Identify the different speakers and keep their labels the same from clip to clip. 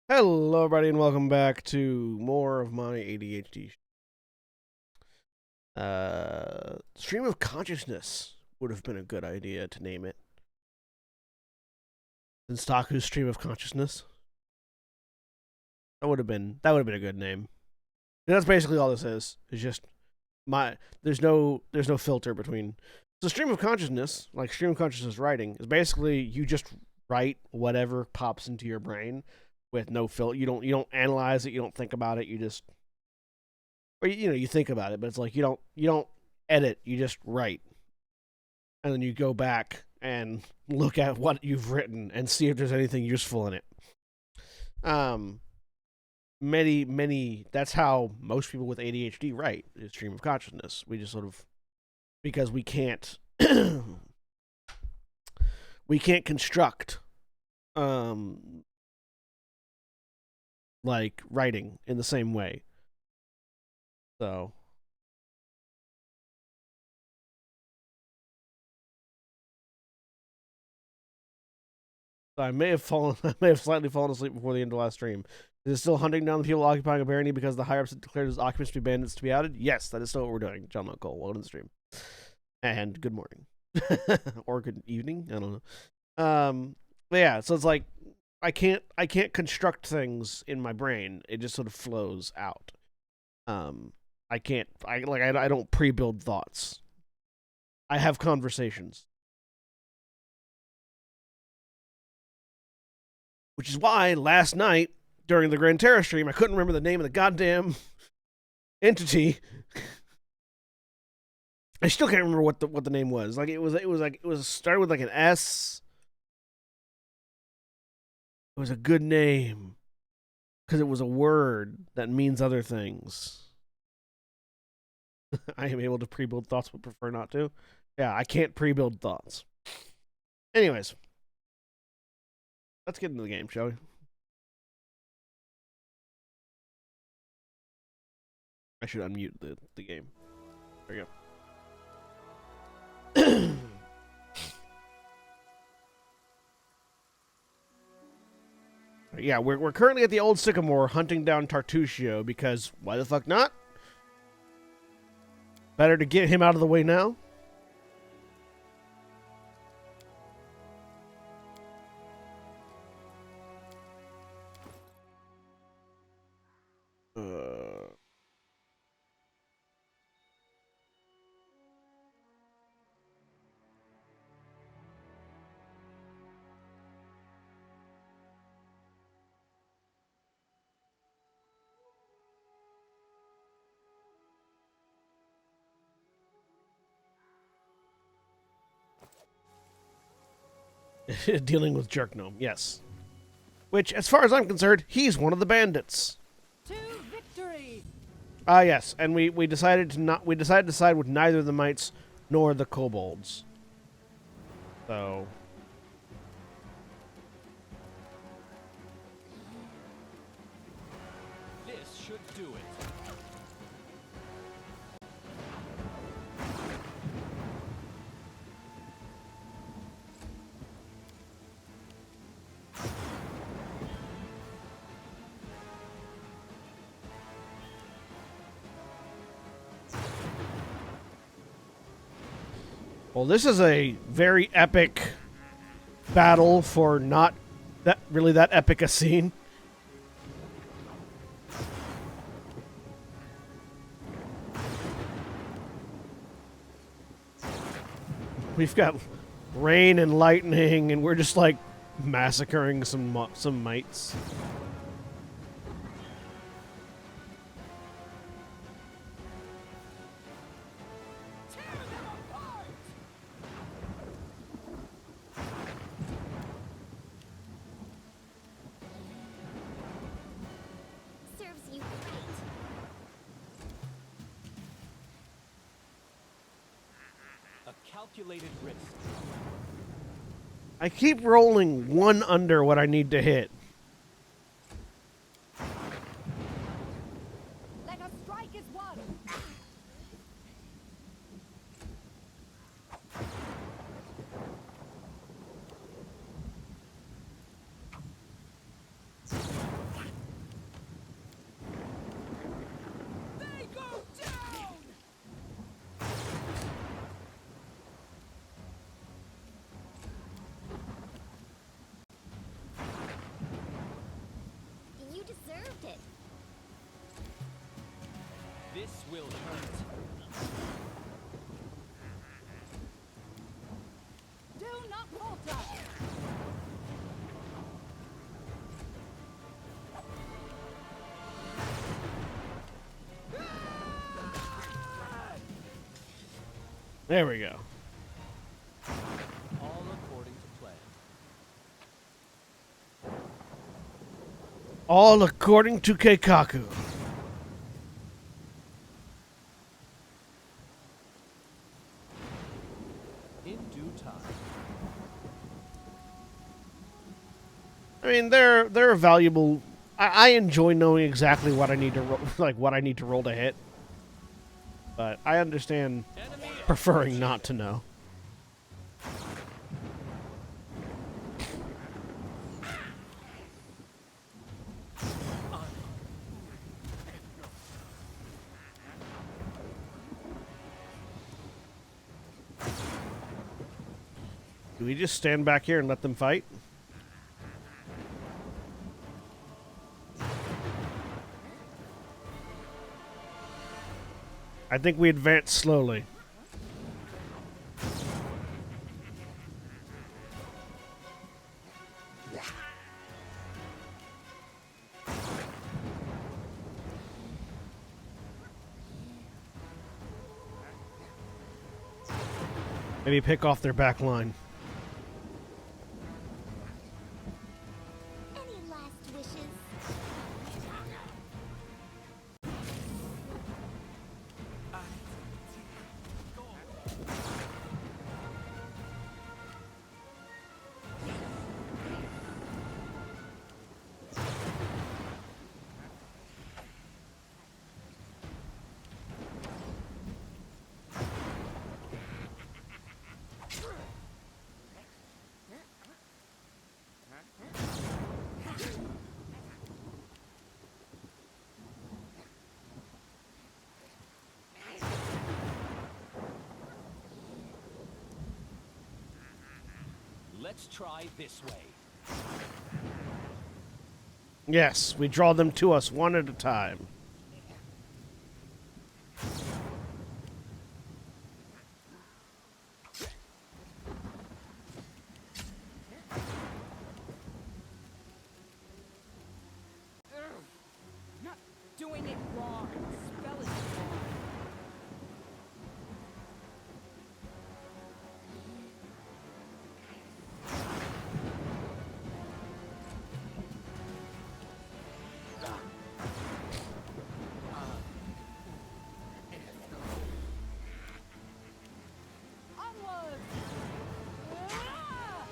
Speaker 1: Hello, everybody, and welcome back to more of my ADHD. Stream of consciousness would have been a good idea to name it. Senstaku's stream of consciousness. That would have been a good name. And that's basically all this is. It's just there's no filter between. So stream of consciousness, like stream of consciousness writing, is basically you just write whatever pops into your brain with no filter. You don't analyze it. You don't think about it. You just or you think about it, but it's like you don't edit. You just write, and then you go back and look at what you've written and see if there's anything useful in it. Um, many. That's how most people with ADHD write is stream of consciousness. We just sort of because we can't we can't construct like writing in the same way. So I may have slightly fallen asleep before the end of last stream. Is it still hunting down the people occupying a barony because the higher ups declared as occupants to be bandits to be outed? Yes, that is still what we're doing. John Cole, welcome to the stream. And good morning. or good evening. I don't know. But yeah, so it's like I can't construct things in my brain. It just sort of flows out. I can't I don't pre-build thoughts. I have conversations. Which is why last night during the Grand Terra stream I couldn't remember the name of the goddamn entity. I still can't remember what the name was. Like it was started with like an S. It was a good name because it was a word that means other things. I am able to pre-build thoughts but prefer not to. Yeah, I can't pre-build thoughts. Anyways, let's get into the game, shall we? I should unmute the game. There we go. Yeah, we're currently at the old Sycamore hunting down Tartusio because why the fuck not? Better to get him out of the way now. Dealing with Jerk Gnome, yes. Which, as far as I'm concerned, he's one of the bandits.
Speaker 2: To victory!
Speaker 1: Yes, and we decided to side with neither the mites nor the kobolds. So
Speaker 2: This should do it.
Speaker 1: well, this is a very epic battle for not that really that epic a scene. We've got rain and lightning, and we're just like massacring some mites.
Speaker 3: Serves you right.
Speaker 2: A calculated risk.
Speaker 1: I keep rolling one under what I need to hit.
Speaker 2: Let us strike as one. This will hurt. Do not falter.
Speaker 1: There we go.
Speaker 2: All according to plan.
Speaker 1: All according to Keikaku.
Speaker 2: In due time.
Speaker 1: I mean, they're valuable. I enjoy knowing exactly what I need to what I need to roll to hit. But I understand
Speaker 2: Enemy
Speaker 1: preferring not to know. Do we just stand back here and let them fight? I think we advance slowly. Maybe pick off their back line.
Speaker 3: Any last wishes?
Speaker 2: Let's try this way.
Speaker 1: Yes, we draw them to us one at a time.
Speaker 2: Not doing it wrong. Spell it wrong. Onward! Ah!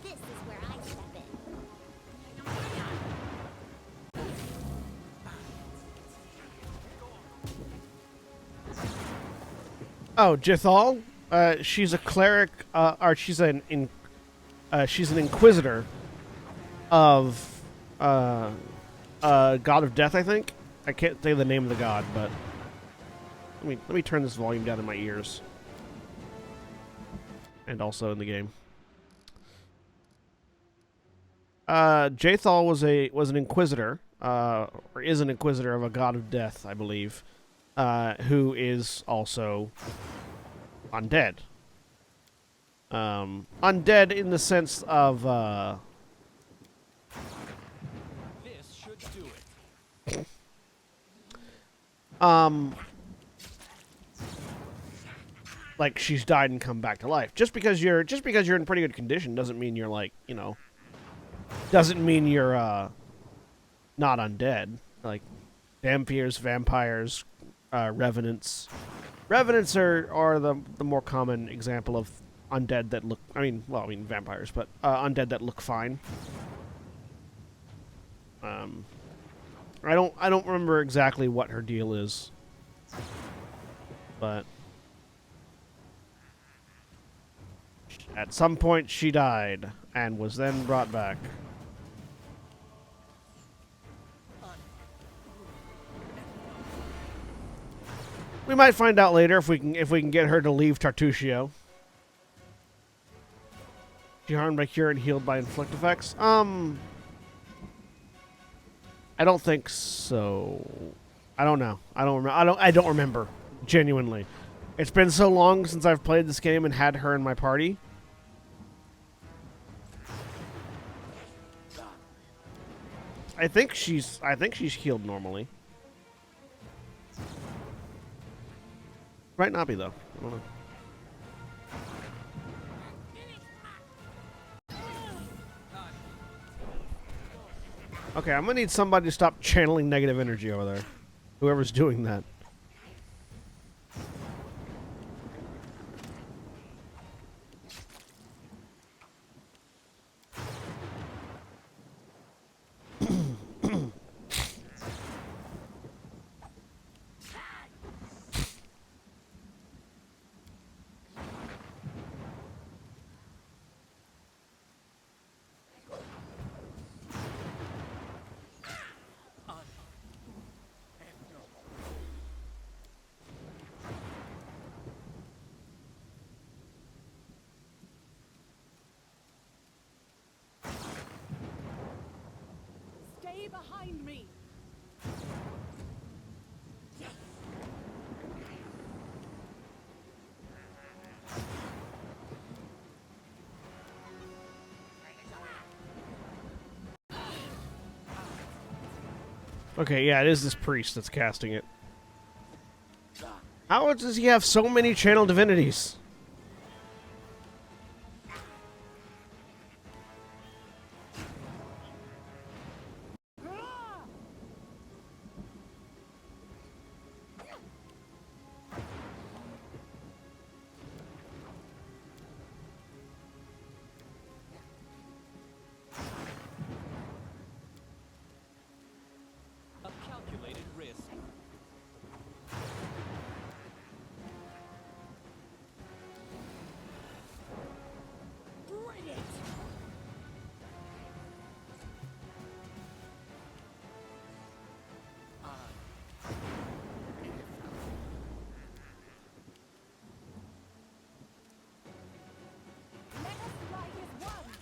Speaker 3: This is where I step in.
Speaker 1: Oh, Jithal? She's a cleric, or she's she's an inquisitor of, God of Death, I think? I can't say the name of the god, but let me turn this volume down in my ears. And also in the game. Jathal was an inquisitor, or is an inquisitor of a god of death, I believe, who is also undead. Undead in the sense of
Speaker 2: This should do it.
Speaker 1: like she's died and come back to life. Just because you're in pretty good condition doesn't mean you're like, doesn't mean you're not undead. Like vampires, revenants. Revenants are the more common example of undead that look, vampires, but undead that look fine. I don't remember exactly what her deal is. But at some point she died and was then brought back. We might find out later if we can get her to leave Tartusio. She harmed by cure and healed by inflict effects. I don't think so. I don't know. I don't remember. Genuinely. It's been so long since I've played this game and had her in my party. I think she's healed normally. Might not be though. I don't know. Okay, I'm gonna need somebody to stop channeling negative energy over there. Whoever's doing that.
Speaker 2: Stay behind me.
Speaker 1: Okay, yeah, it is this priest that's casting it. How does he have so many channel divinities?
Speaker 4: A calculated risk.
Speaker 2: Bring it. Let us fly as one.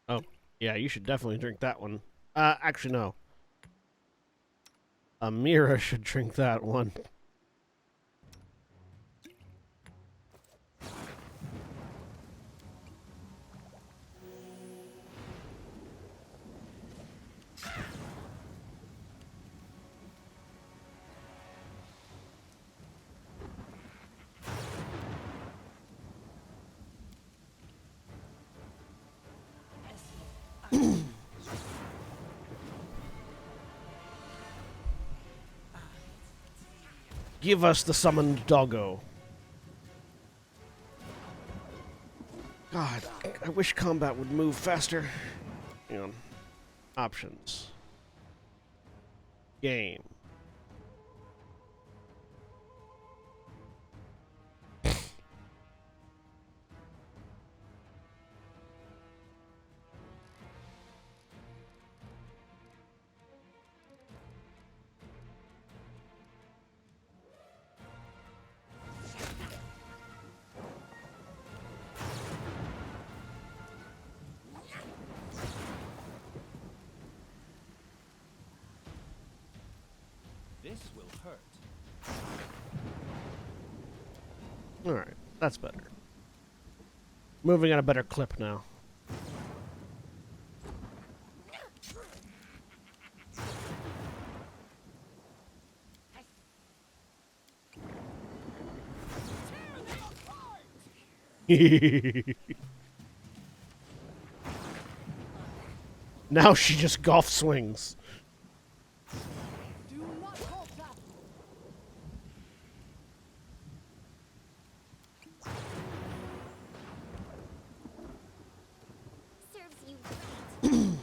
Speaker 1: Oh, yeah, you should definitely drink that one. Actually, no. Amira should drink that one. Give us the summoned doggo. God, I wish combat would move faster. Hang on. Options. Game.
Speaker 4: This will hurt.
Speaker 1: Alright, that's better. Moving at a better clip now. Now she just golf swings.
Speaker 2: Do not falter.
Speaker 3: Serves you right.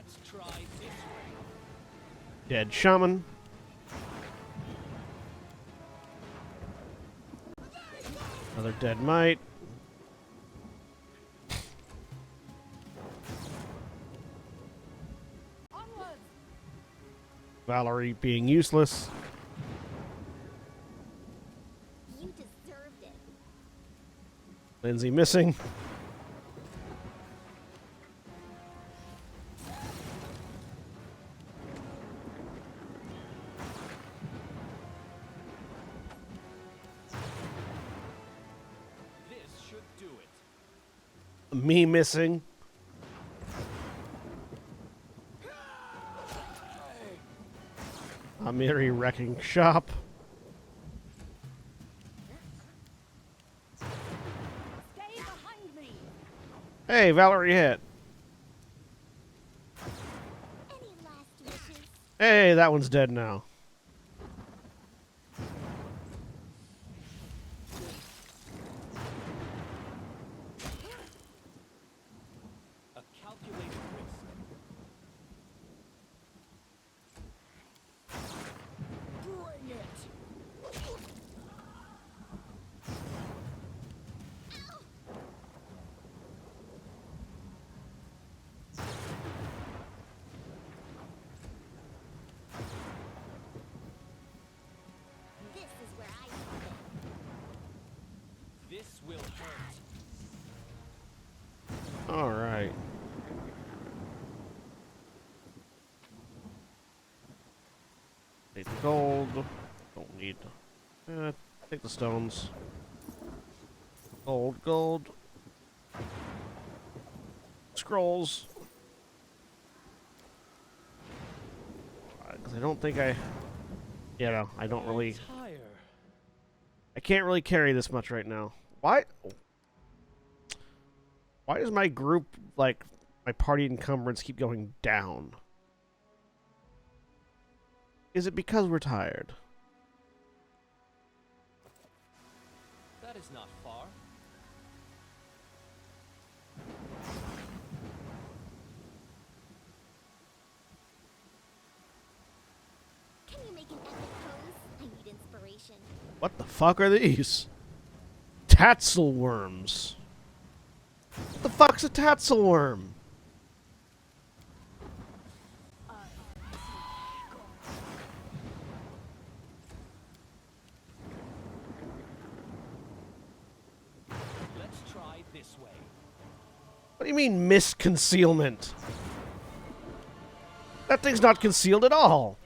Speaker 4: Let's try this way.
Speaker 1: Dead shaman. Another dead mite.
Speaker 2: Onwards!
Speaker 1: Valerie being useless.
Speaker 3: You deserved it.
Speaker 1: Lindsay missing.
Speaker 4: This should do it.
Speaker 1: Me missing. Amiri wrecking shop.
Speaker 2: Stay behind me!
Speaker 1: Hey, Valerie hit.
Speaker 3: Any last wishes?
Speaker 1: Hey, that one's dead now.
Speaker 4: A calculated risk. Bring it!
Speaker 3: This is where I step in.
Speaker 4: This will hurt.
Speaker 1: All right. Take the gold. Don't need. Take the stones. Gold, gold. Scrolls. Because I don't think I. You know, I don't really.
Speaker 4: Tire.
Speaker 1: I can't really carry this much right now. Why? Why does my group, like, my party encumbrance keep going down? Is it because we're tired?
Speaker 4: That is not far.
Speaker 3: Can you make an epic pose? I need inspiration.
Speaker 1: What the fuck are these? Tatzel worms. What the fuck's a tatzel worm?
Speaker 4: Let's try this way.
Speaker 1: What do you mean misconcealment? That thing's not concealed at all.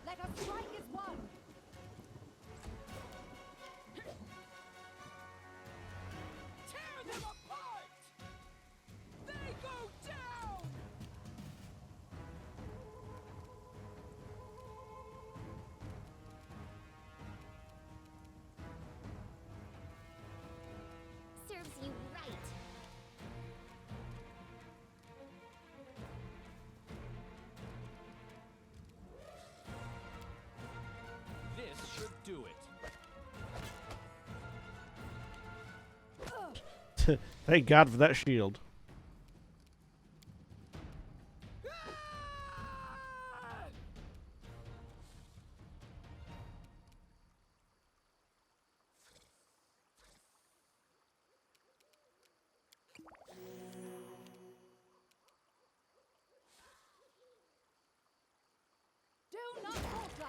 Speaker 2: Let us strike as one! Tear them apart! They go down!
Speaker 3: Serves you right.
Speaker 4: This should do it.
Speaker 1: Thank God for that shield.
Speaker 2: Do not falter!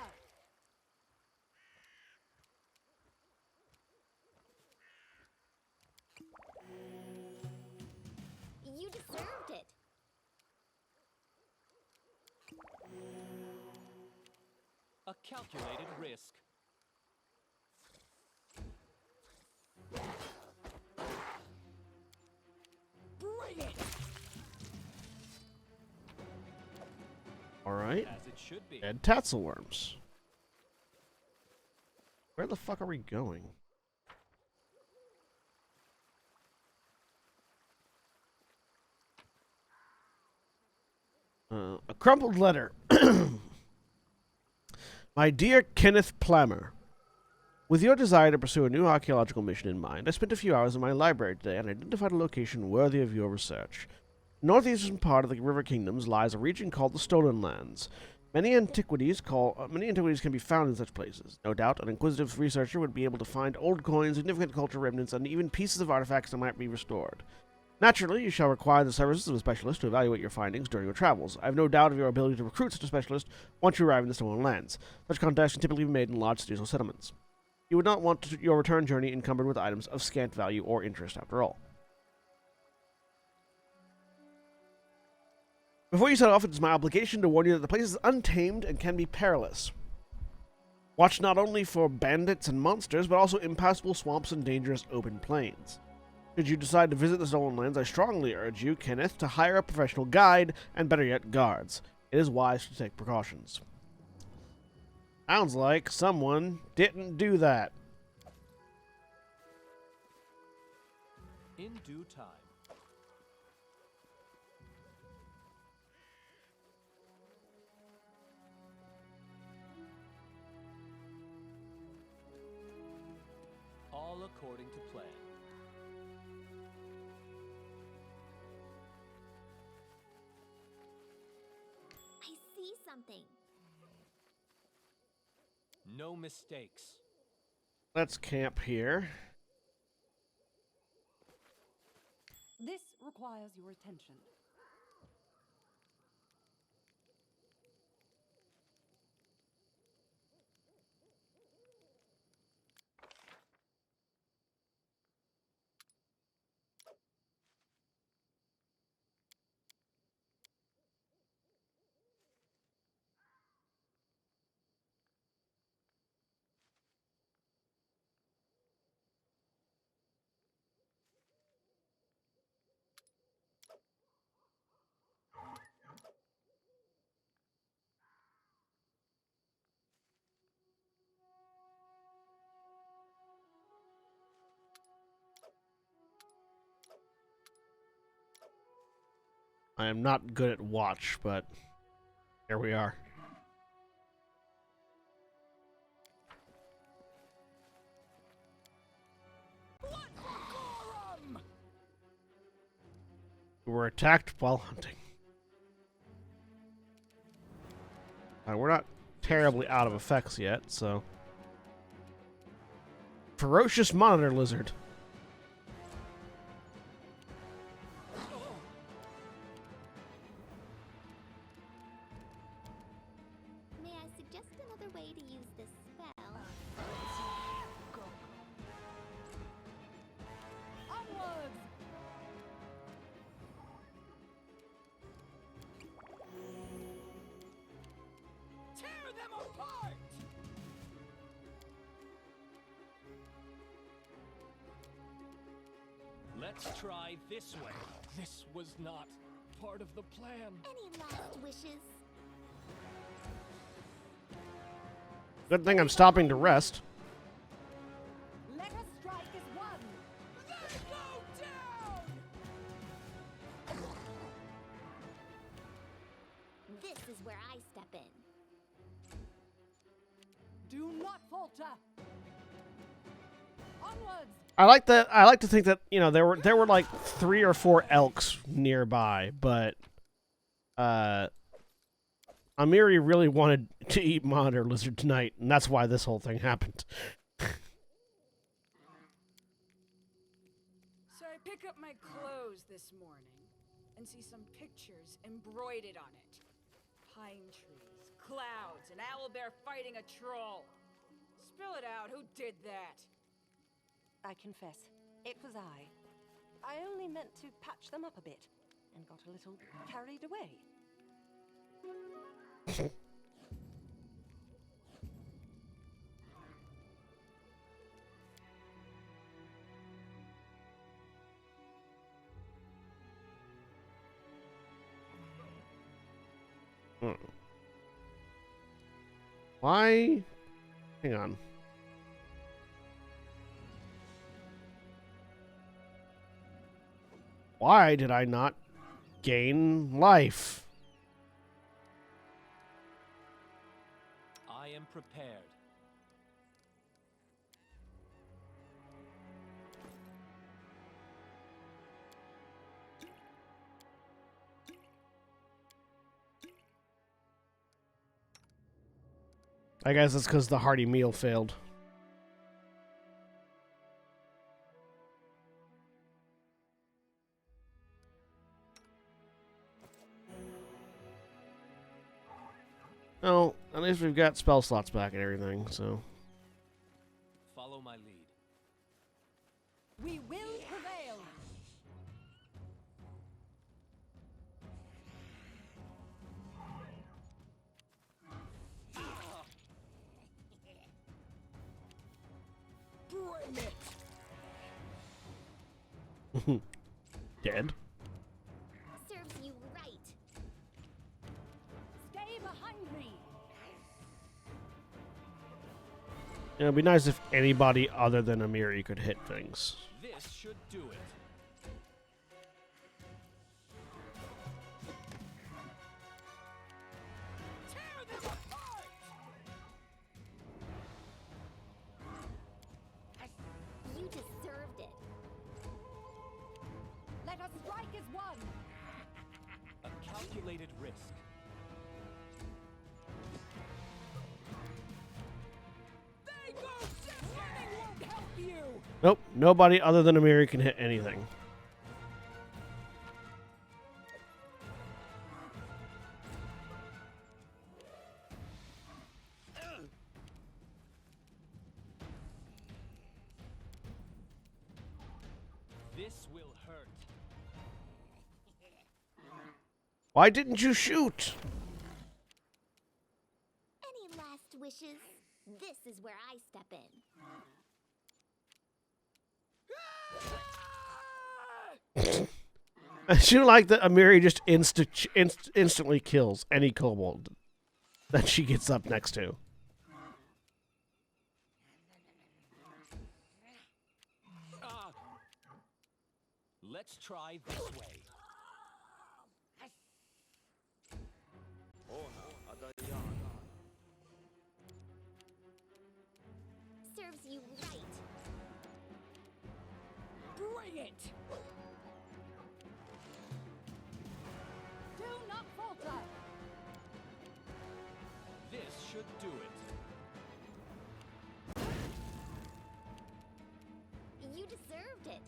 Speaker 3: You deserved it.
Speaker 4: A calculated risk.
Speaker 2: Bring it!
Speaker 1: All right.
Speaker 4: As it should be.
Speaker 1: Dead tatzel worms. Where the fuck are we going? A crumpled letter. My dear Kenneth Plammer, with your desire to pursue a new archaeological mission in mind, I spent a few hours in my library today and identified a location worthy of your research. Northeastern part of the River Kingdoms lies a region called the Stolen Lands. Many antiquities can be found in such places. No doubt, an inquisitive researcher would be able to find old coins, significant cultural remnants, and even pieces of artifacts that might be restored. Naturally, you shall require the services of a specialist to evaluate your findings during your travels. I have no doubt of your ability to recruit such a specialist once you arrive in the Stolen Lands. Such contacts can typically be made in large cities or settlements. You would not want your return journey encumbered with items of scant value or interest, after all. Before you set off, it is my obligation to warn you that the place is untamed and can be perilous. Watch not only for bandits and monsters, but also impassable swamps and dangerous open plains. Should you decide to visit the Stolen Lands, I strongly urge you, Kenneth, to hire a professional guide, and better yet, guards. It is wise to take precautions. Sounds like someone didn't do that.
Speaker 4: In due time. All according to plan.
Speaker 3: I see something.
Speaker 4: No mistakes.
Speaker 1: Let's camp here.
Speaker 5: This requires your attention.
Speaker 1: I am not good at watch, but here we are. We were attacked while hunting. We're not terribly out of effects yet, so... Ferocious monitor lizard.
Speaker 3: May I suggest another way to use this spell?
Speaker 5: Onwards!
Speaker 4: Tear them apart! Let's try this way. This was not part of the plan.
Speaker 3: Any last wishes?
Speaker 1: Good thing I'm stopping to rest.
Speaker 5: Let us strike as one!
Speaker 4: They go down!
Speaker 3: This is where I step in.
Speaker 5: Do not falter! Onwards!
Speaker 1: I like that. I like to think that, you know, there were like 3 or 4 elks nearby, but Amiri really wanted to eat monitor lizard tonight, and that's why this whole thing happened.
Speaker 2: So I pick up my clothes this morning and see some pictures embroidered on it. Pine trees, clouds, an owlbear fighting a troll. Spill it out, who did that?
Speaker 5: I confess, it was I. I only meant to patch them up a bit, and got a little carried away.
Speaker 1: Why? Hang on. Why did I not gain life?
Speaker 4: I am prepared.
Speaker 1: I guess it's because the hearty meal failed. Oh, at least we've got spell slots back and everything, so.
Speaker 4: Follow my lead.
Speaker 2: We will prevail.
Speaker 4: Bring it!
Speaker 1: Dead?
Speaker 3: Serves you right.
Speaker 2: Stay behind me.
Speaker 1: Yeah, it'd be nice if anybody other than Amiri could hit things.
Speaker 4: This should do it. Tear them apart!
Speaker 3: You deserved it.
Speaker 2: Let us strike as one.
Speaker 4: A calculated risk. They go just running won't help you!
Speaker 1: Nope, nobody other than Amiri can hit anything.
Speaker 4: This will hurt.
Speaker 1: Why didn't you shoot?
Speaker 3: Any last wishes? This is where I step in.
Speaker 1: I do like that Amiri just instantly kills any kobold that she gets up next to.
Speaker 4: Let's try this way.
Speaker 3: Serves you right.
Speaker 2: Bring it. Do not falter.
Speaker 4: This should do it.
Speaker 3: You deserved it.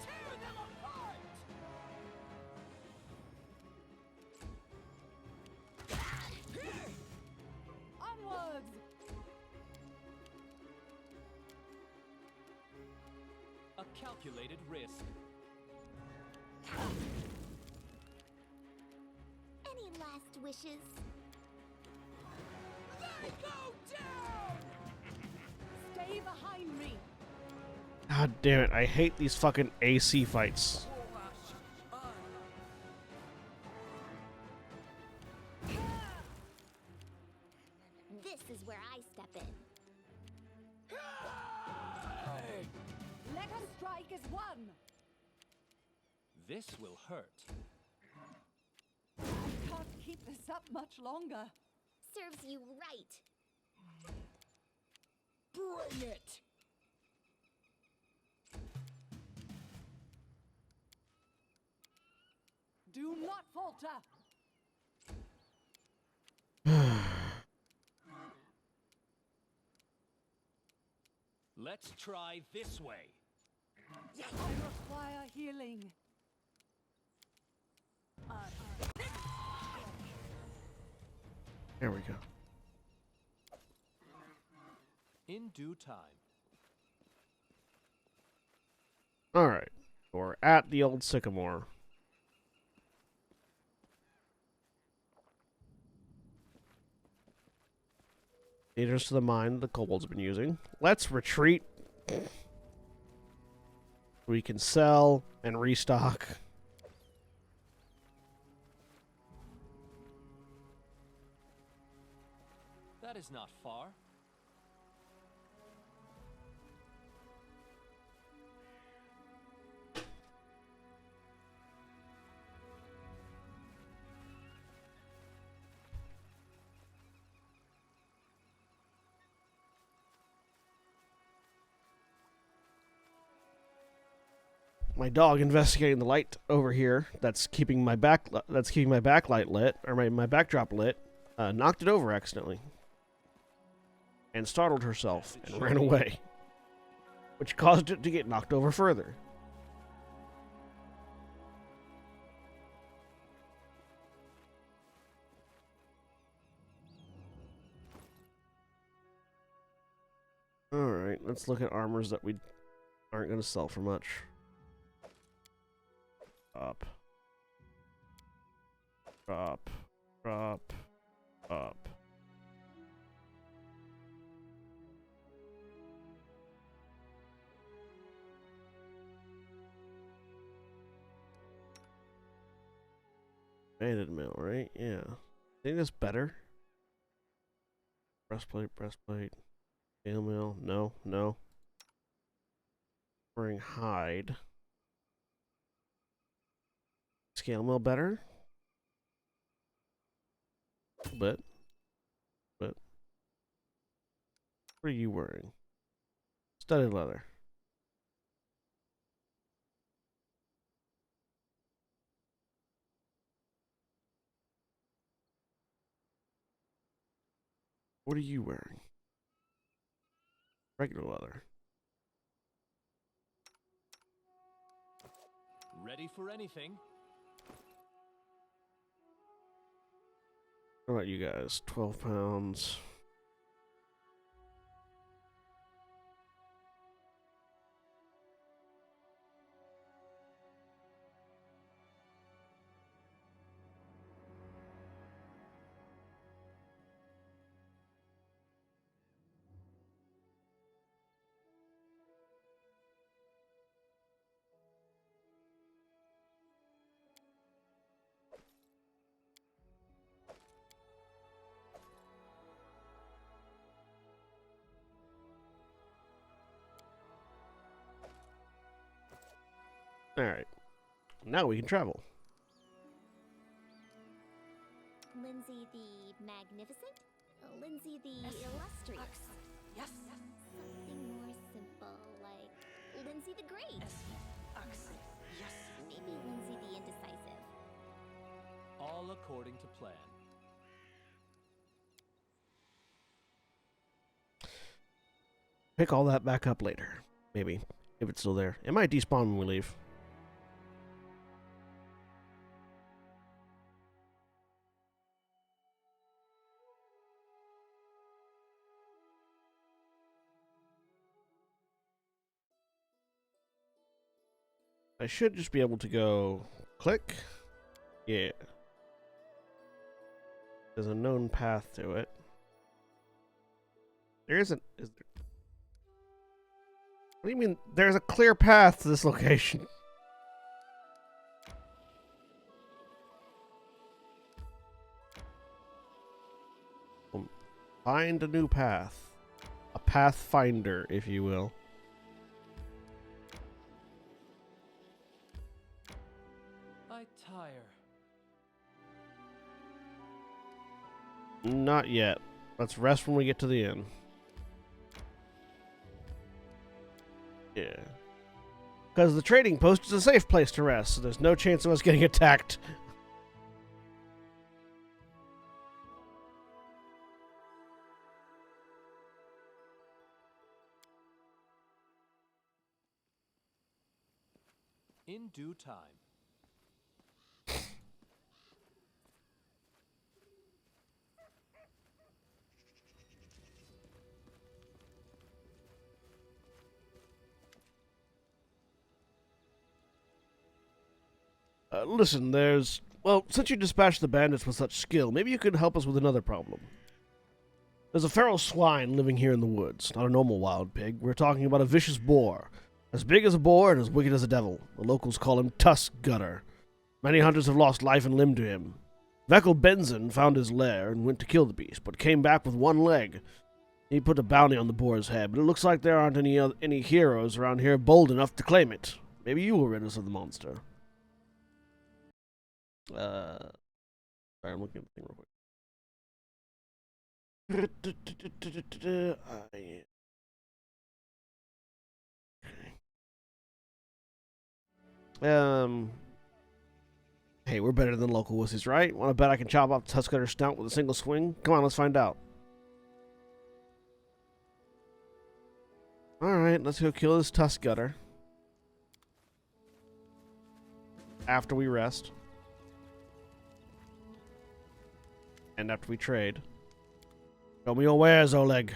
Speaker 2: Tear them apart. Onwards.
Speaker 4: A calculated risk.
Speaker 3: Any last wishes?
Speaker 2: They go down. Stay behind me.
Speaker 1: God damn it, I hate these fucking AC fights.
Speaker 3: This is where I step in.
Speaker 2: Let us strike as one.
Speaker 4: This will hurt.
Speaker 2: I can't keep this up much longer.
Speaker 3: Serves you right.
Speaker 4: Bring it!
Speaker 2: Do not falter.
Speaker 4: Let's try this way.
Speaker 2: I require healing.
Speaker 1: There we go.
Speaker 4: In due time.
Speaker 1: Alright, we're at the old sycamore. Dangerous to the mine the kobolds have been using. Let's retreat. We can sell and restock.
Speaker 4: That is not far.
Speaker 1: my dog investigating the light over here that's keeping my backlight lit, or my backdrop lit, knocked it over accidentally and startled herself and ran away, which caused it to get knocked over further. Alright, let's look at armors that we aren't going to sell for much. Drop. Drop. Drop. Up. Banded mail, right? Yeah. I think that's better. Breastplate, breastplate. Scale mail, no, no. Wearing hide. Scale mail better? But what are you wearing? Studded leather. What are you wearing? Regular leather.
Speaker 4: Ready for anything?
Speaker 1: How about you guys? 12 pounds. Alright. Now we can travel.
Speaker 3: Lindsay the Magnificent? Lindsay the Illustrious?
Speaker 5: Yes.
Speaker 3: Something more simple, like Lindsay the Great.
Speaker 5: Yes.
Speaker 3: Maybe Lindsay the Indecisive.
Speaker 4: All according to plan.
Speaker 1: Pick all that back up later. Maybe. If it's still there. It might despawn when we leave. I should just be able to go click. Yeah. There's a known path to it. There isn't. Is there? What do you mean? There's a clear path to this location. Find a new path. A Pathfinder, if you will.
Speaker 4: I tire.
Speaker 1: Not yet. Let's rest when we get to the inn. Yeah. Because the trading post is a safe place to rest, so there's no chance of us getting attacked.
Speaker 4: In due time.
Speaker 1: Listen, well, since you dispatched the bandits with such skill, maybe you could help us with another problem. There's a feral swine living here in the woods, not a normal wild pig. We're talking about a vicious boar. As big as a boar and as wicked as a devil. The locals call him Tusk Gutter. Many hunters have lost life and limb to him. Veckel Benson found his lair and went to kill the beast, but came back with one leg. He put a bounty on the boar's head, but it looks like there aren't any heroes around here bold enough to claim it. Maybe you will rid us of the monster. Sorry, I'm looking at the thing real quick. Hey, we're better than local wussies, right? Want to bet I can chop off Tuskcutter's snout with a single swing? Come on, let's find out. Alright, let's go kill this Tuskcutter. After we rest. And after we trade. Show me your wares, Oleg.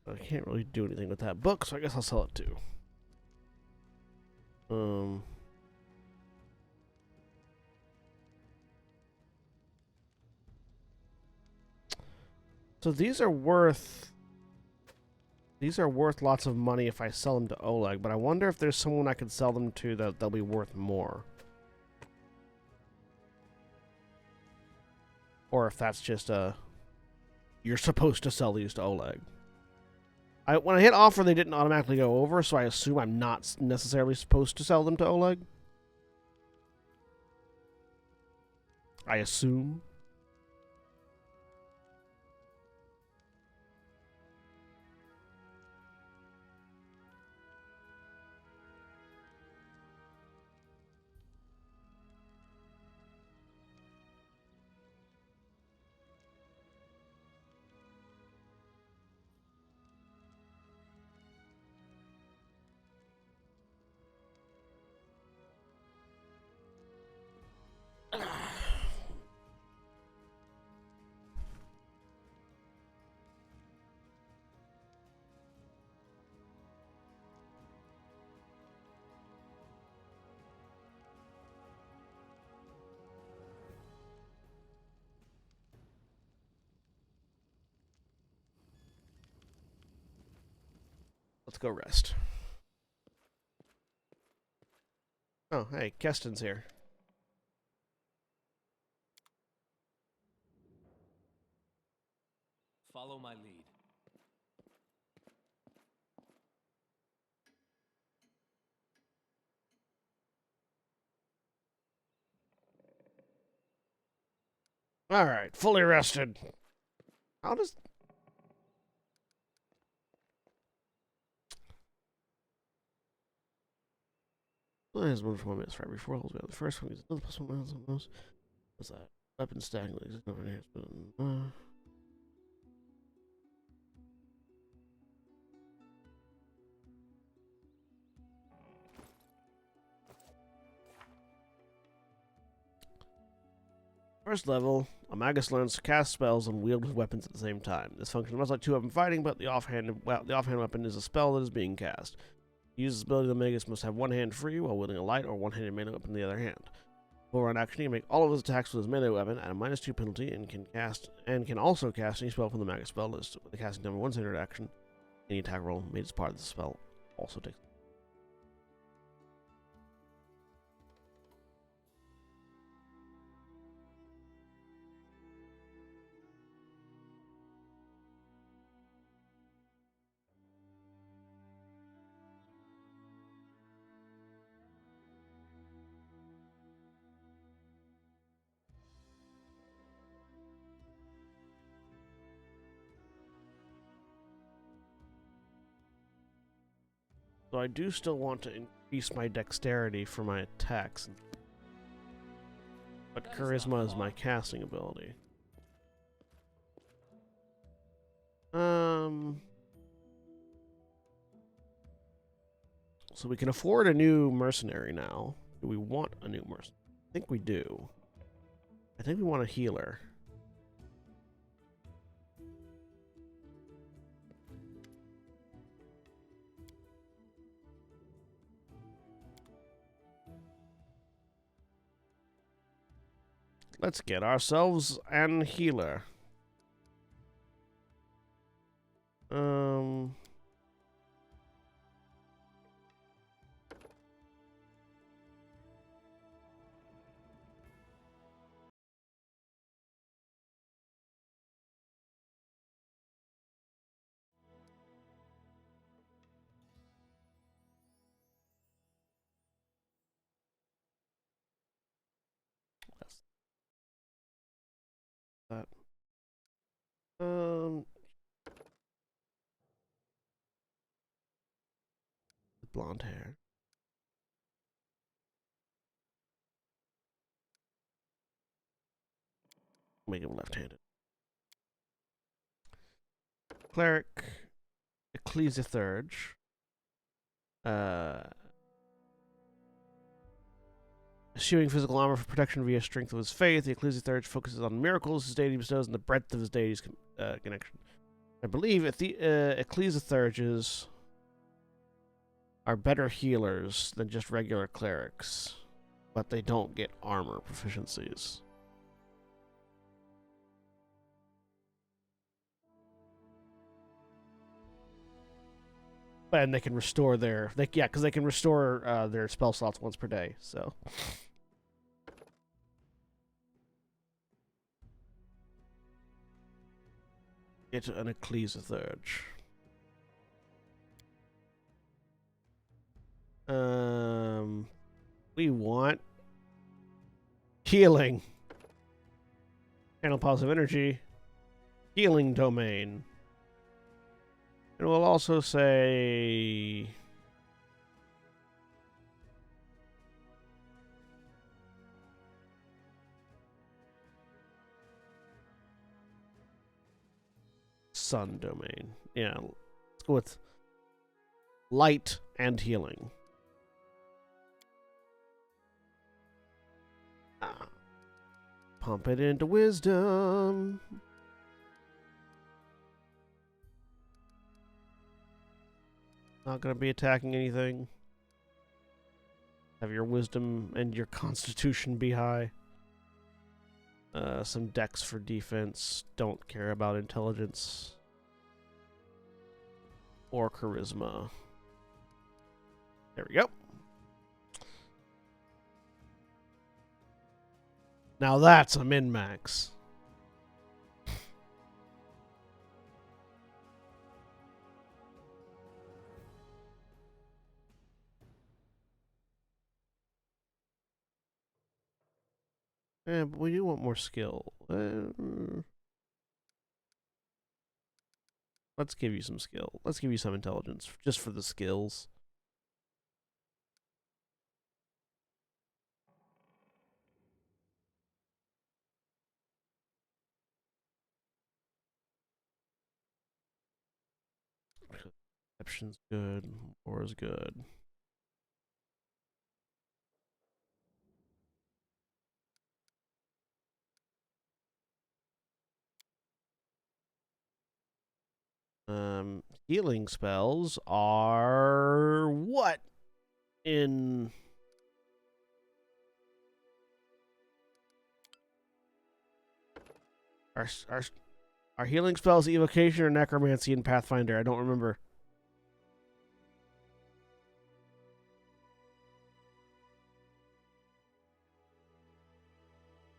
Speaker 1: So I can't really do anything with that book, so I guess I'll sell it too. So these are worth lots of money if I sell them to Oleg, but I wonder if there's someone I could sell them to that they'll be worth more. Or if that's just you're supposed to sell these to Oleg. When I hit offer, they didn't automatically go over, so I assume I'm not necessarily supposed to sell them to Oleg. I assume. Let's go rest. Oh, hey, Keston's here.
Speaker 4: Follow my lead.
Speaker 1: Alright, fully rested. How does... There's one for 1 minute right before holds. The first one is another plus 1 miles on most. What's that? Weapon stacking. First level, a Magus learns to cast spells and wield weapons at the same time. This function much like 2-weapon fighting, but the offhand weapon is a spell that is being cast. To use this ability, the Magus must have one hand free while wielding a light or one-handed melee weapon in the other hand. Full round action, he can make all of his attacks with his melee weapon at a -2 penalty, and can also cast any spell from the Magus spell list. With the casting time of one standard action, any attack roll made as part of the spell also takes. So I do still want to increase my dexterity for my attacks. But
Speaker 4: That is
Speaker 1: charisma
Speaker 4: not
Speaker 1: is my
Speaker 4: far.
Speaker 1: casting ability. So we can afford a new mercenary now. Do we want a new mercenary? I think we do. I think we want a healer. Let's get ourselves an healer. Um... That. Blonde hair. Make him left-handed. Cleric, Ecclesiarch. Eschewing physical armor for protection via strength of his faith, the Ecclesiarch focuses on miracles his deity bestows and the breadth of his deity's connection. I believe the Ecclesiarches are better healers than just regular clerics, but they don't get armor proficiencies. And they can restore their because they can restore their spell slots once per day. So get an Ecclesiarch. We want healing. Channel positive energy. Healing domain. And we'll also say sun domain. Yeah, let's go with light and healing. Pump it into wisdom. Not going to be attacking anything. Have your wisdom and your constitution be high. Some dex for defense. Don't care about intelligence or charisma. There we go. Now that's a min-max. Yeah, but we do want more skill. Let's give you some skill. Let's give you some intelligence, just for the skills. Perception's good. Or is good. Healing spells are what in our healing spells evocation or necromancy in Pathfinder? I don't remember.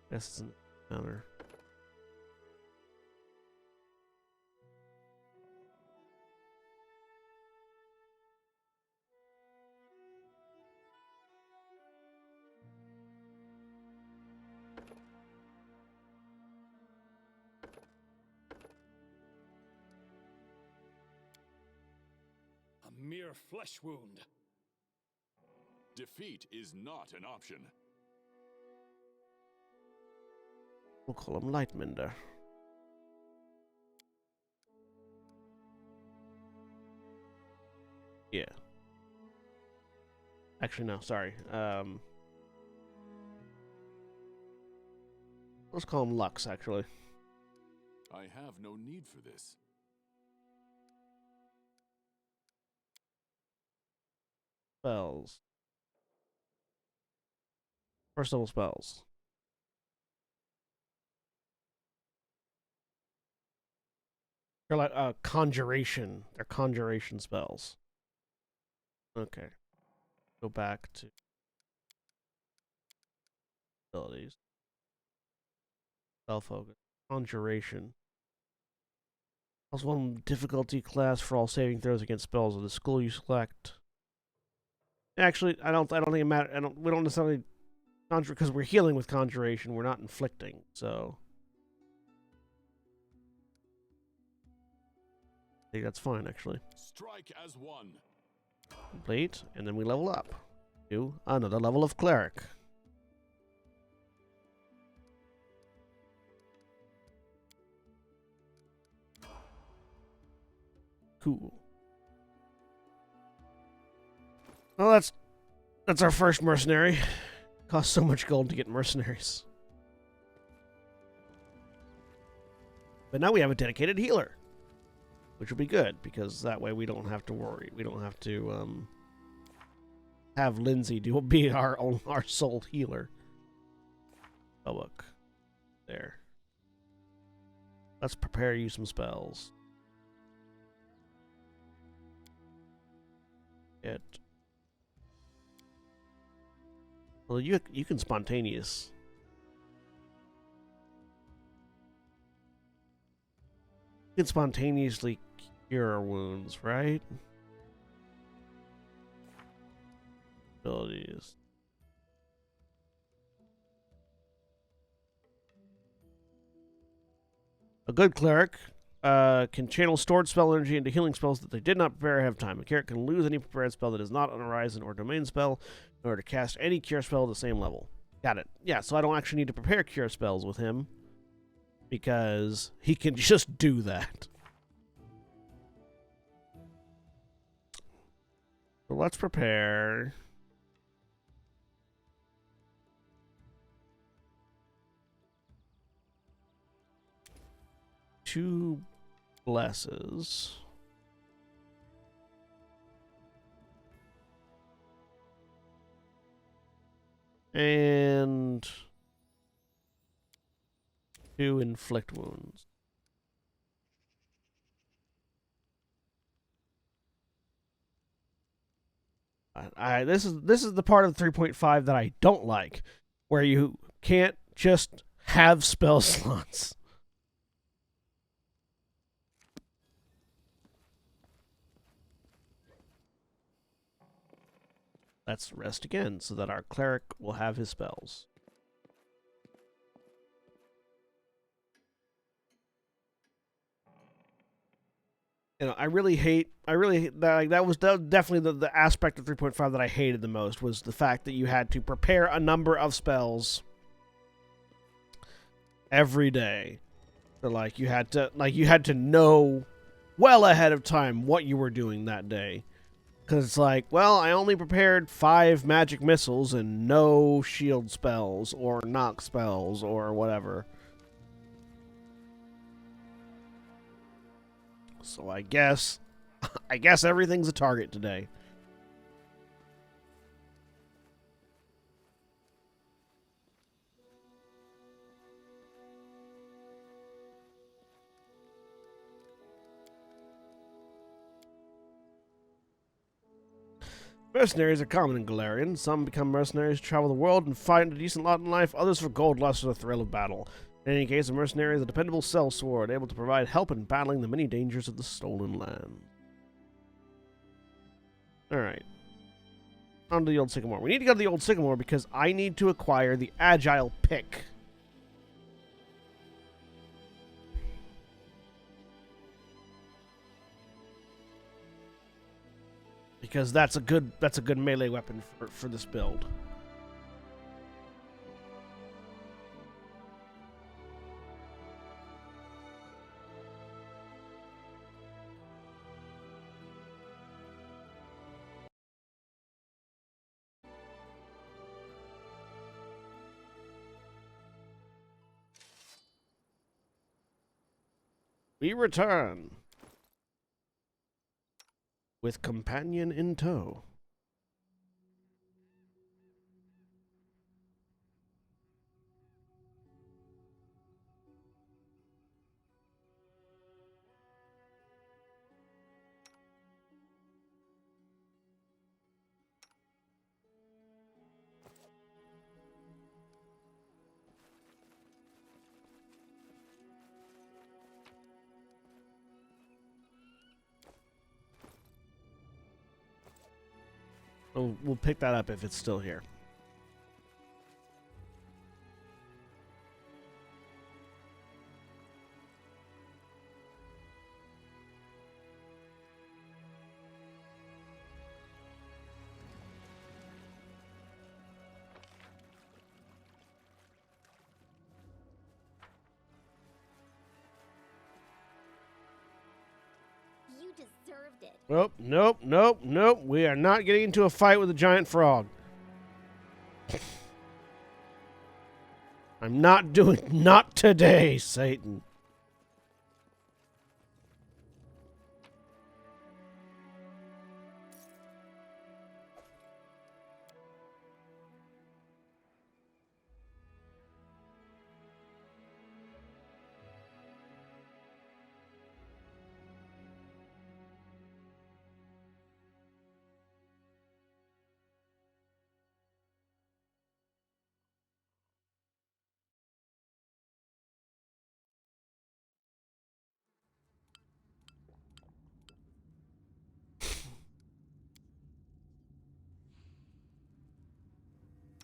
Speaker 1: This isn't another.
Speaker 4: A mere flesh wound.
Speaker 6: Defeat is not an option.
Speaker 1: We'll call him Lightmender. Yeah. Actually, no, sorry. Let's call him Lux, actually.
Speaker 6: I have no need for this.
Speaker 1: Spells. First level spells. They're like conjuration. They're conjuration spells. Okay. Go back to abilities. Spell focus. Conjuration. Also one difficulty class for all saving throws against spells of the school you select. Actually, I don't think it matters. We don't necessarily conjure because we're healing with conjuration. We're not inflicting, so I think that's fine. Actually,
Speaker 6: Strike as one.
Speaker 1: complete, and then we level up to another level of cleric. Cool. Well, that's our first mercenary. Costs so much gold to get mercenaries. But now we have a dedicated healer, which will be good because that way we don't have to worry. We don't have to have Lindsay be our sole healer. Oh look, there. Let's prepare you some spells. Well, you can spontaneous. You can spontaneously cure wounds, right? Abilities. A good cleric can channel stored spell energy into healing spells that they did not prepare ahead of time. A cleric can lose any prepared spell that is not an horizon or domain spell in order to cast any cure spell at the same level. Got it. Yeah, so I don't actually need to prepare cure spells with him because he can just do that. So let's prepare. Two blesses. And 2 inflict wounds. This is the part of the 3.5 that I don't like, where you can't just have spell slots. Let's rest again so that our cleric will have his spells. You know, I really hate that was definitely the aspect of 3.5 that I hated the most was the fact that you had to prepare a number of spells every day. So like you had to know well ahead of time what you were doing that day. Because it's like, well, I only prepared 5 magic missiles and no shield spells or knock spells or whatever. So I guess everything's a target today. Mercenaries are common in Galarian. Some become mercenaries, travel the world, and find a decent lot in life. Others for gold, lust, for the thrill of battle. In any case, a mercenary is a dependable sellsword, able to provide help in battling the many dangers of the stolen land. Alright. On to the Old Sycamore. We need to go to the Old Sycamore because I need to acquire the Agile Pick. because that's a good melee weapon for this build. We return with companion in tow. We'll pick that up if it's still here.
Speaker 3: You deserved it.
Speaker 1: Nope, nope, nope, nope. We are not getting into a fight with a giant frog. I'm not not today, Satan.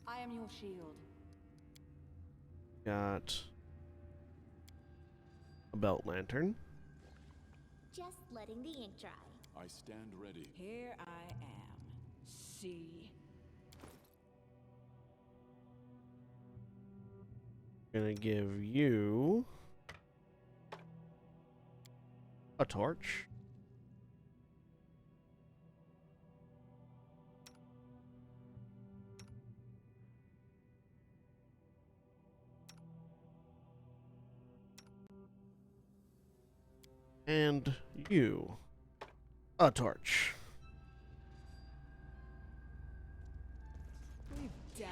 Speaker 5: I am your shield.
Speaker 1: Got a belt lantern.
Speaker 3: Just letting the ink dry.
Speaker 6: I stand ready.
Speaker 2: Here I am. See?
Speaker 1: Gonna give you a torch. And you a torch.
Speaker 2: We've done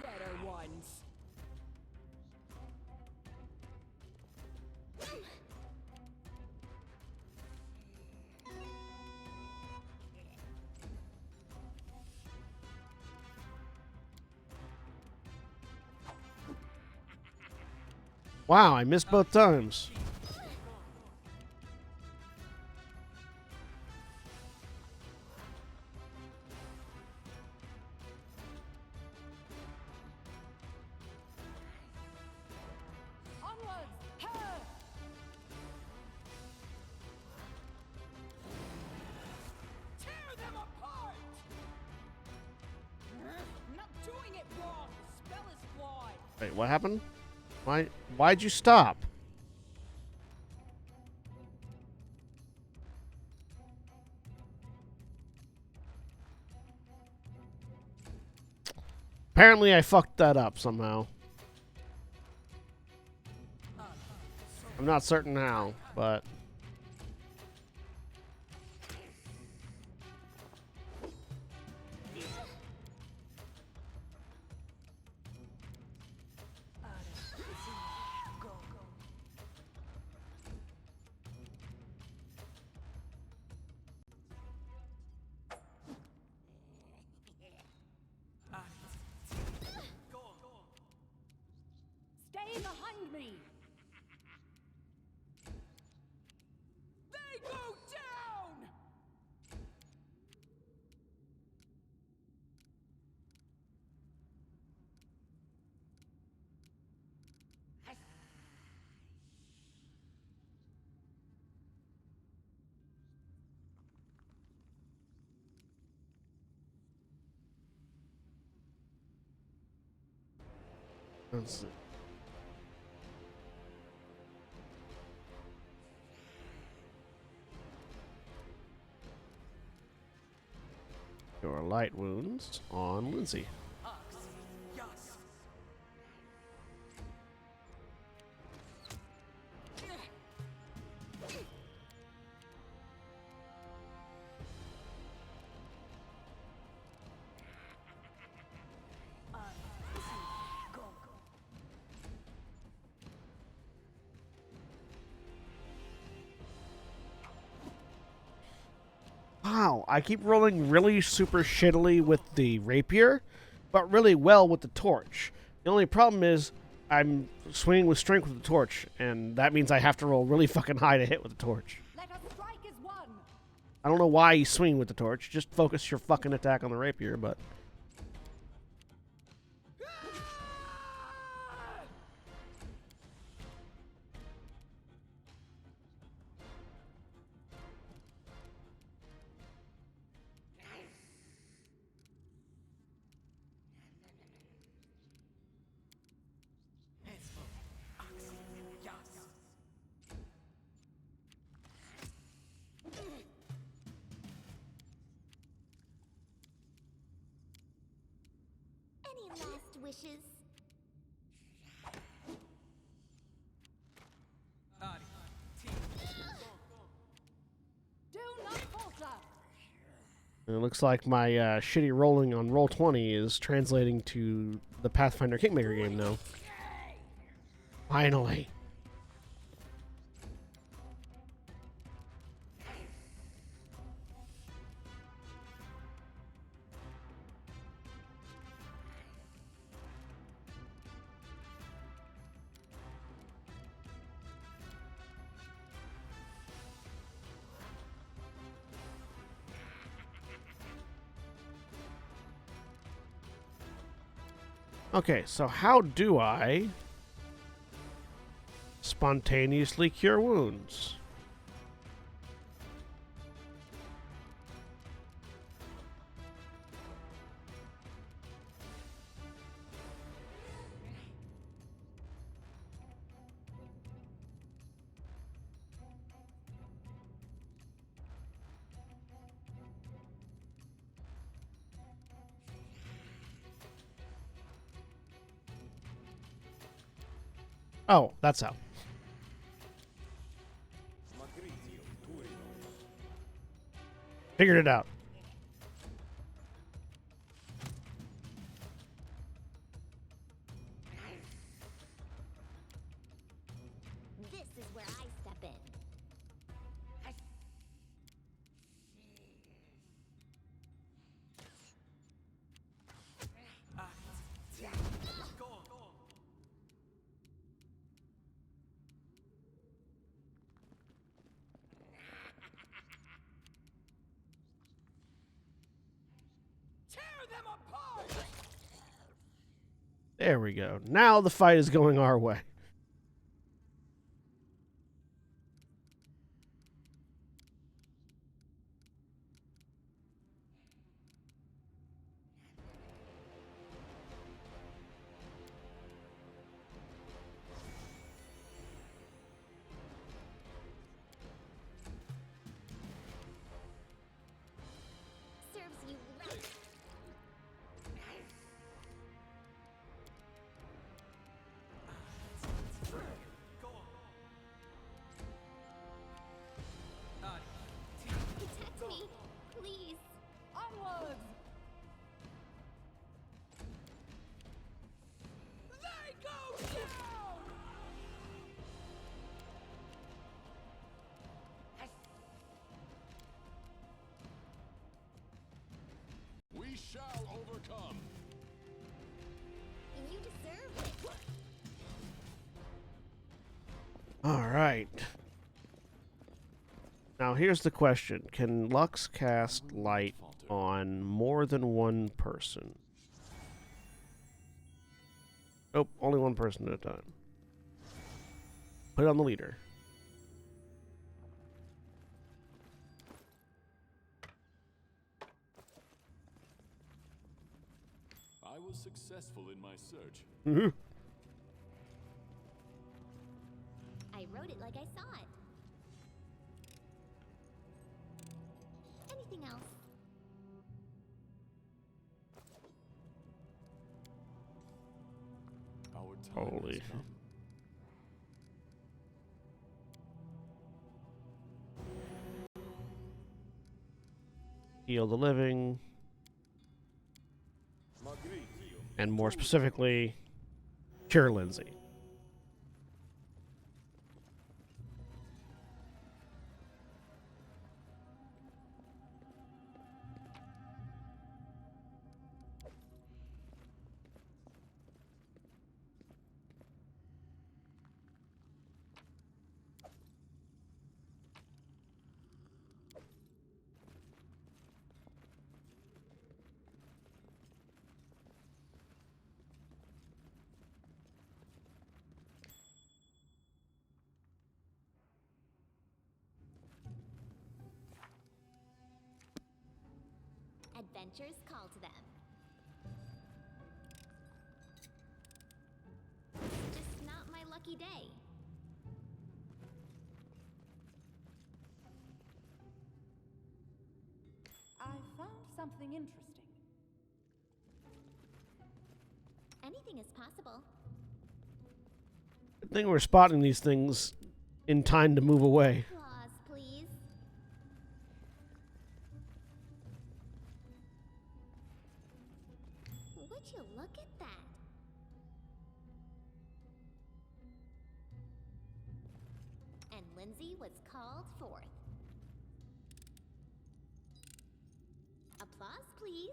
Speaker 2: better ones.
Speaker 1: Wow, I missed both times.
Speaker 2: Onwards! Her! Tear them apart! I'm not doing it wrong. The spell is flawed.
Speaker 1: Wait, what happened? Why'd you stop? Apparently I fucked that up somehow. I'm not certain how, but
Speaker 2: Stay behind me.
Speaker 1: Let's see. Your light wounds on Lindsay. Wow, I keep rolling really super shittily with the rapier, but really well with the torch. The only problem is I'm swinging with strength with the torch, and that means I have to roll really fucking high to hit with the torch.
Speaker 5: Let us strike as one.
Speaker 1: I don't know why you swing with the torch. Just focus your fucking attack on the rapier, but...
Speaker 3: Any last wishes?
Speaker 5: Do not falter.
Speaker 1: It looks like my shitty rolling on Roll20 is translating to the Pathfinder Kingmaker game now. Finally. Okay, so how do I spontaneously cure wounds? Oh, that's how. Figured it out.
Speaker 3: This is where I step in.
Speaker 1: There we go. Now the fight is going our way.
Speaker 3: Serves you right. Protect me, please.
Speaker 5: Onwards.
Speaker 6: We shall overcome.
Speaker 3: You deserve it.
Speaker 1: All right. Now here's the question. Can Lux cast light on more than one person? Nope, only one person at a time. Put it on the leader.
Speaker 6: I was successful in my search.
Speaker 1: Mhm.
Speaker 6: time
Speaker 1: Holy.
Speaker 6: has come.
Speaker 1: Heal the living. And more specifically, cure Lindsay.
Speaker 3: Adventures call to them. Just not my lucky day.
Speaker 5: I found something interesting.
Speaker 3: Anything is possible.
Speaker 1: Good thing we're spotting these things in time to move away.
Speaker 3: Applause, please. Would you look at that? And Lindsay was called forth. Applause, please.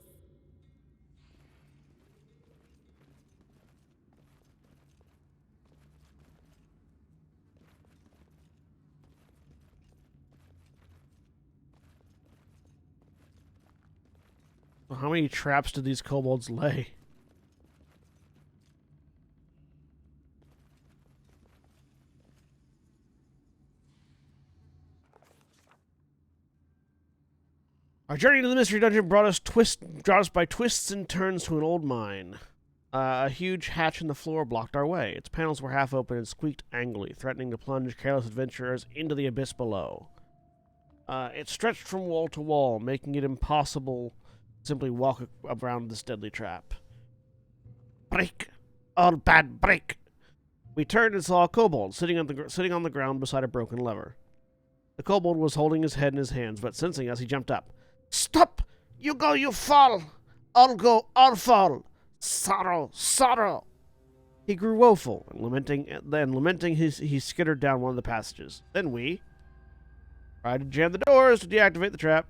Speaker 1: How many traps did these kobolds lay? Our journey to the mystery dungeon brought us by twists and turns to an old mine. A huge hatch in the floor blocked our way. Its panels were half open and squeaked angrily, threatening to plunge careless adventurers into the abyss below. It stretched from wall to wall, making it impossible to simply walk around this deadly trap. Break! All bad break! We turned and saw a kobold sitting on the ground beside a broken lever. The kobold was holding his head in his hands, but sensing us, he jumped up. Stop! You go, you fall! I'll go, I'll fall! Sorrow, sorrow! He grew woeful, and lamenting, he skittered down one of the passages. Then we tried to jam the doors to deactivate the trap.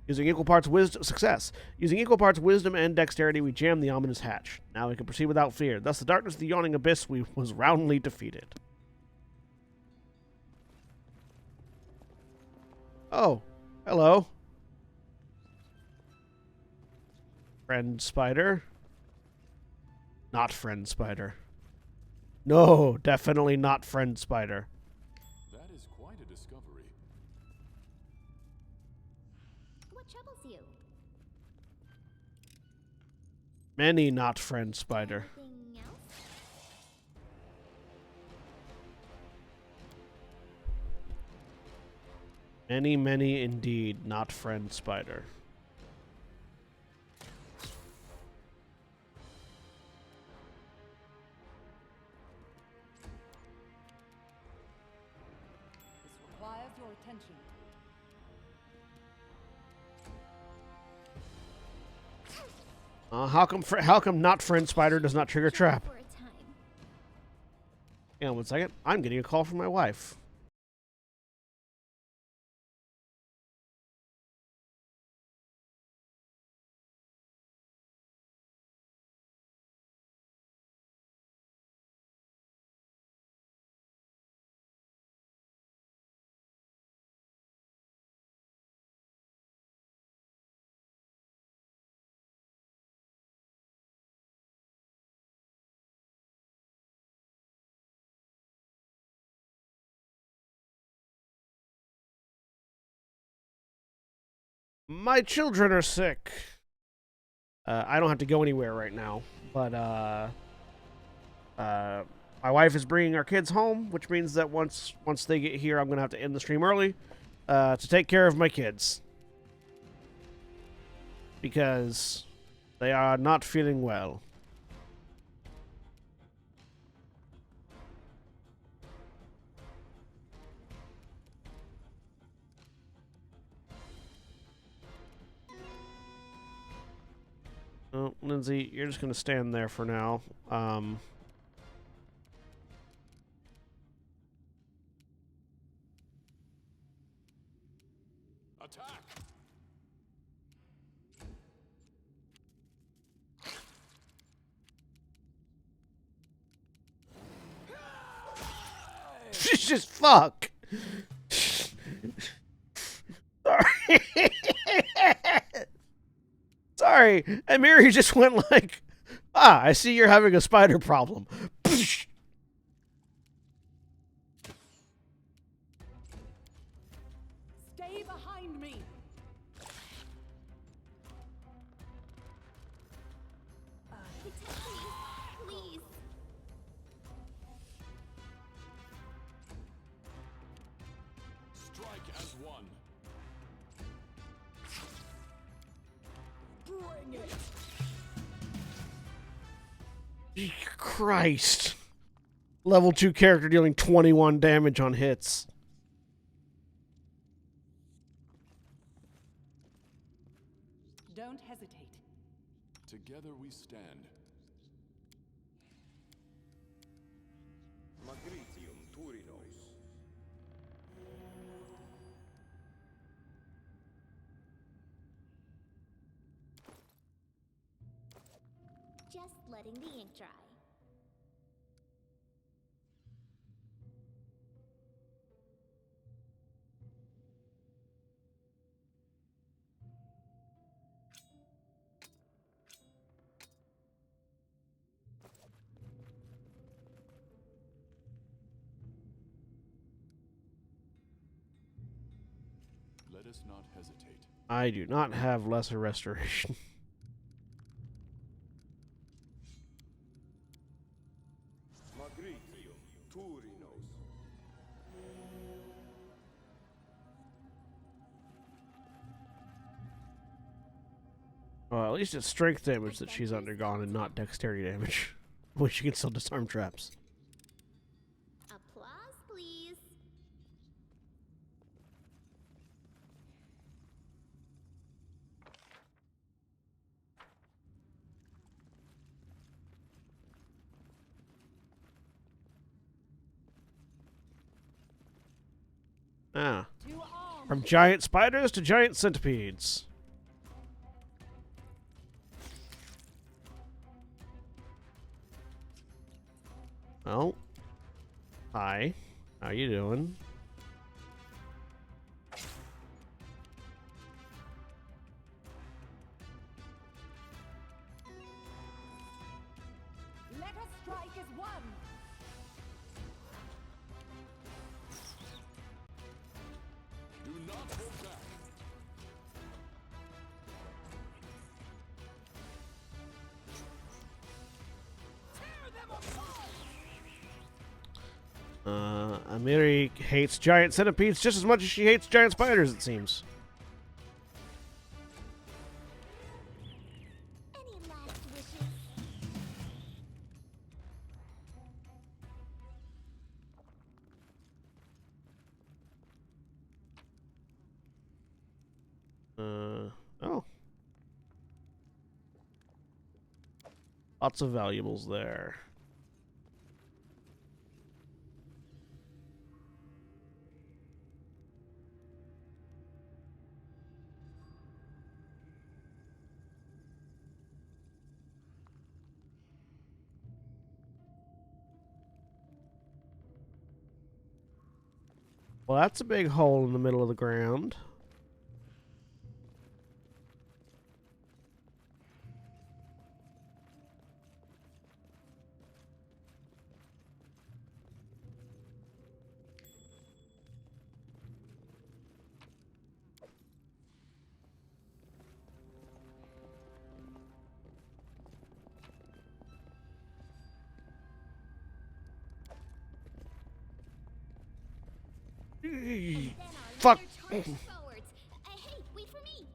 Speaker 1: Using equal parts wisdom and dexterity, we jammed the ominous hatch. Now we could proceed without fear. Thus, the darkness of the yawning abyss was roundly defeated. Oh, hello. Friend spider. Not friend spider. No, definitely not friend spider.
Speaker 6: That is quite a discovery.
Speaker 3: What troubles you?
Speaker 1: Many not friend spider.
Speaker 3: Anything else?
Speaker 1: Many, many indeed not friend spider.
Speaker 5: This requires your attention.
Speaker 1: How come not friend spider does not trigger trap?
Speaker 3: For a time.
Speaker 1: Hang on 1 second. I'm getting a call from my wife. My children are sick. I don't have to go anywhere right now, but my wife is bringing our kids home, which means that once they get here, I'm gonna have to end the stream early to take care of my kids because They are not feeling well. Oh, Lindsay, you're just gonna stand there for now.
Speaker 6: Attack!
Speaker 1: Just fuck. Sorry. Sorry. And Mary just went like, I see you're having a spider problem.
Speaker 5: Stay behind me.
Speaker 3: Please.
Speaker 6: Strike as one.
Speaker 4: Bring it!
Speaker 1: Christ. Level 2 character dealing 21 damage on hits.
Speaker 5: Don't hesitate.
Speaker 6: Together we stand.
Speaker 3: Just letting the ink dry.
Speaker 6: Let us not hesitate.
Speaker 1: I do not have lesser restoration. Well, at least it's strength damage that she's undergone and not dexterity damage. Which she can still disarm traps.
Speaker 3: Applause, please.
Speaker 1: Ah.
Speaker 5: To arms.
Speaker 1: From giant spiders to giant centipedes. Well. Hi. How you doing?
Speaker 5: Let us strike as one.
Speaker 6: Do not hold back.
Speaker 1: Amiri hates giant centipedes just as much as she hates giant spiders, it seems.
Speaker 3: Any last wishes?
Speaker 1: Oh. Lots of valuables there. Well, that's a big hole in the middle of the ground.
Speaker 3: Then our
Speaker 1: Fuck.
Speaker 3: leader charged forwards. Hey, wait for me.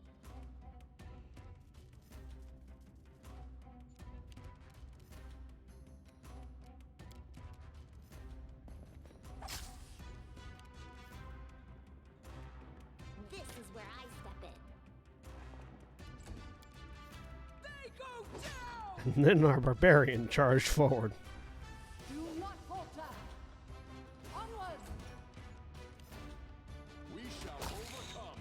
Speaker 1: And then our barbarian charged forward.
Speaker 5: Do not falter! Onwards!
Speaker 6: We shall overcome.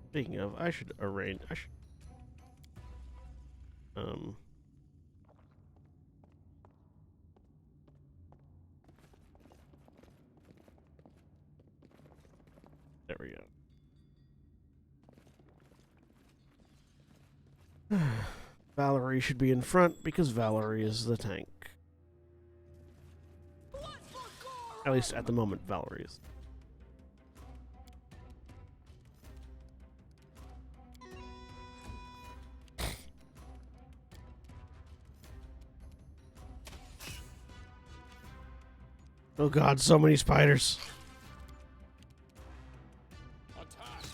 Speaker 1: Speaking of, I should arrange. There we go. Valerie should be in front because Valerie is the tank. At least at the moment, Valerie is. Oh god, so many spiders.
Speaker 6: Attack.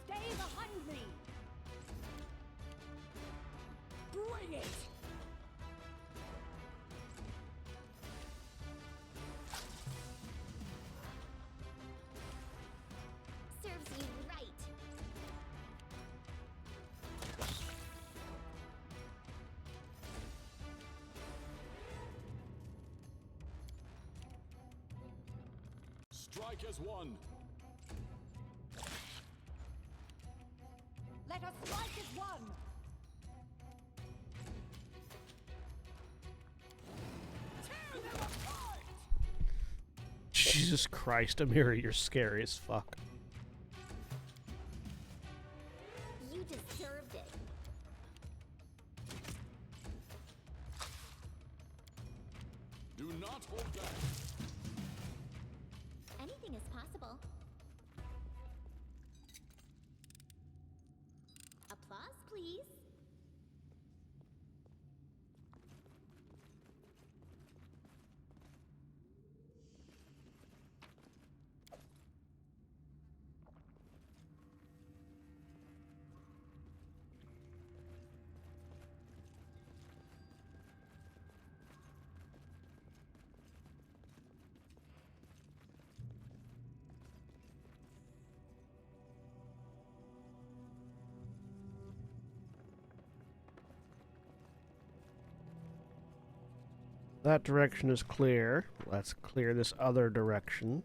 Speaker 5: Stay behind me!
Speaker 4: Bring it!
Speaker 3: Serves you right.
Speaker 6: Strike as one.
Speaker 5: Let us strike as one!
Speaker 4: Tear them apart!
Speaker 1: Jesus Christ, Amira, you're scary as fuck.
Speaker 3: You deserved it.
Speaker 6: Do not hold back.
Speaker 3: Anything is possible. Applause, please.
Speaker 1: That direction is clear. Let's clear this other direction.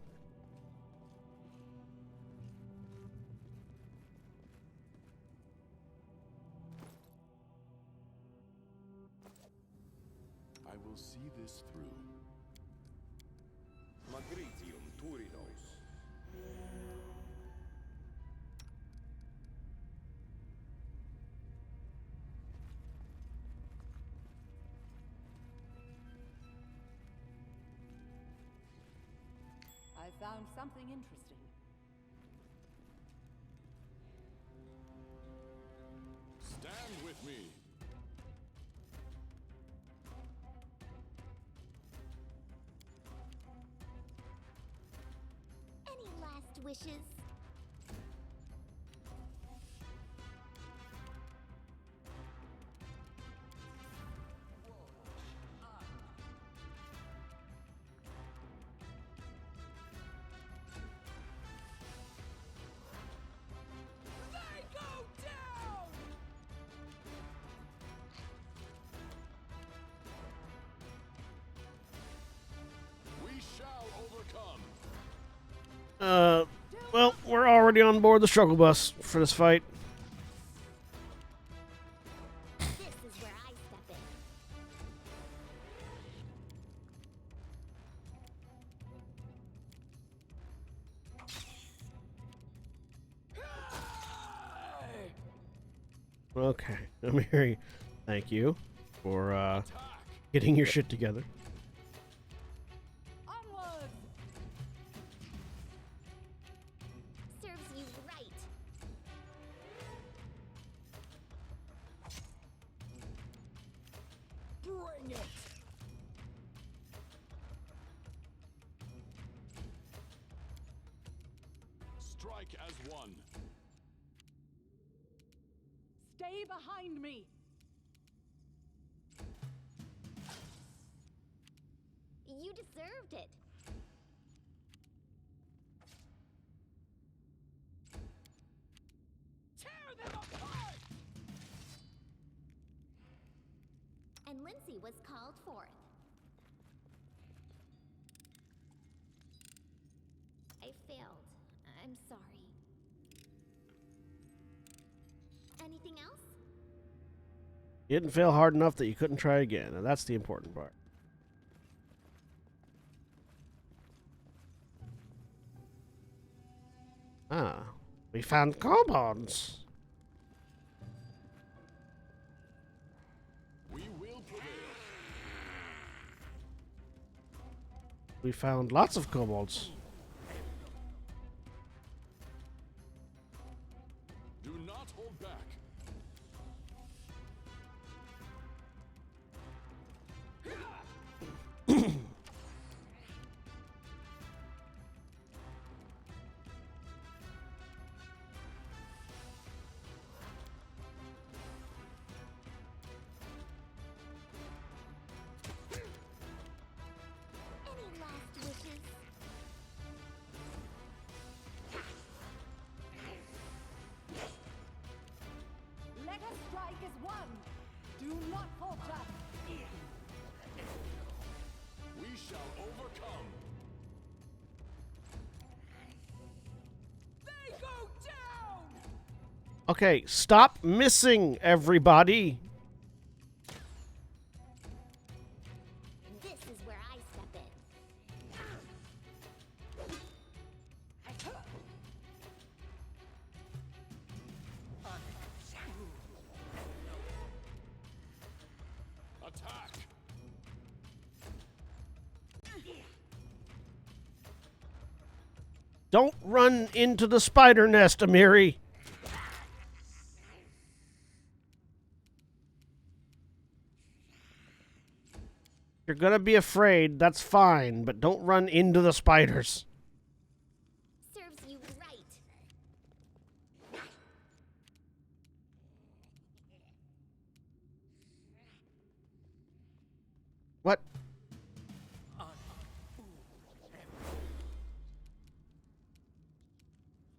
Speaker 6: I will see this through.
Speaker 7: Magritium Turinos.
Speaker 5: I found something interesting.
Speaker 6: Stand with me.
Speaker 3: Any last wishes?
Speaker 4: They go down!
Speaker 6: We shall overcome.
Speaker 1: Well, we're already on board the struggle bus for this fight.
Speaker 3: This is where I step in.
Speaker 1: Okay, Amiri, thank you for
Speaker 6: Attack.
Speaker 1: getting your shit together.
Speaker 5: Onwards!
Speaker 3: Serves you right.
Speaker 4: Bring it!
Speaker 6: strike as one.
Speaker 2: Stay behind me!
Speaker 3: You deserved it.
Speaker 2: Tear them apart!
Speaker 3: And Lindsay was called forth. I failed. I'm sorry. Anything else?
Speaker 1: You didn't fail hard enough that you couldn't try again, and that's the important part. Ah, we found kobolds.
Speaker 6: We will prevail.
Speaker 1: We found lots of kobolds.
Speaker 6: Do not hold back.
Speaker 3: Any last wishes?
Speaker 2: Let us strike as one! Do not falter!
Speaker 6: We shall overcome.
Speaker 2: They go down!
Speaker 1: Okay, stop missing, everybody.
Speaker 3: This is where I step in.
Speaker 6: Attack.
Speaker 1: Don't run into the spider nest, Amiri. You're gonna be afraid, that's fine, but don't run into the spiders.
Speaker 3: Serves you right.
Speaker 1: What?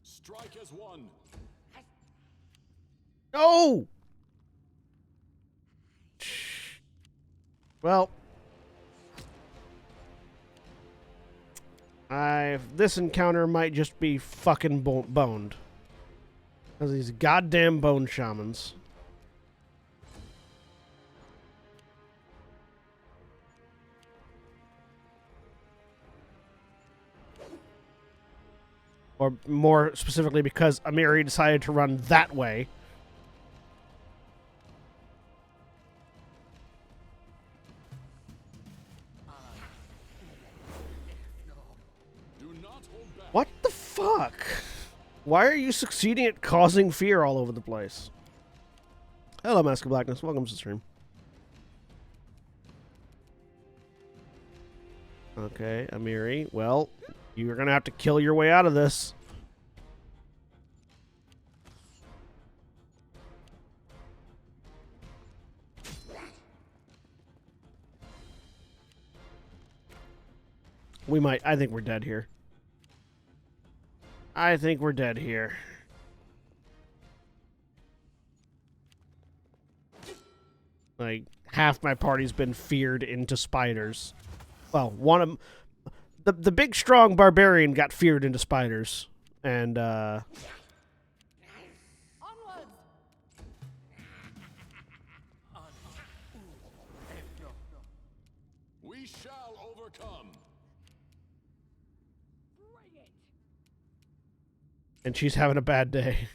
Speaker 6: Strike as one.
Speaker 1: No! Well, this encounter might just be fucking boned. Because these goddamn bone shamans. Or more specifically, because Amiri decided to run that way.
Speaker 6: Do not hold back.
Speaker 1: What the fuck? Why are you succeeding at causing fear all over the place? Hello, Mask of Blackness. Welcome to the stream. Okay, Amiri. Well, you're gonna have to kill your way out of this. We might. I think we're dead here. I think we're dead here. Like, half my party's been feared into spiders. Well, one of the big strong barbarian got feared into spiders, and
Speaker 2: Onwards!
Speaker 6: We shall overcome.
Speaker 2: Bring it!
Speaker 1: and she's having a bad day.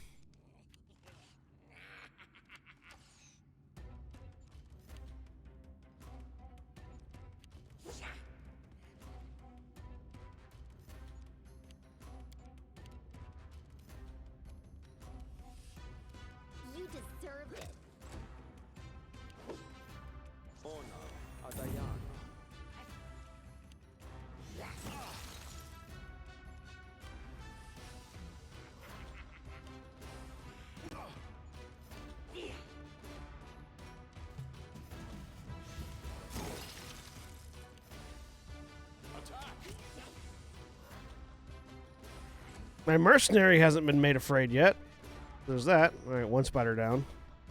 Speaker 3: You deserve it.
Speaker 7: Honor Adayana.
Speaker 1: My mercenary hasn't been made afraid yet. There's that. All right, one spider down.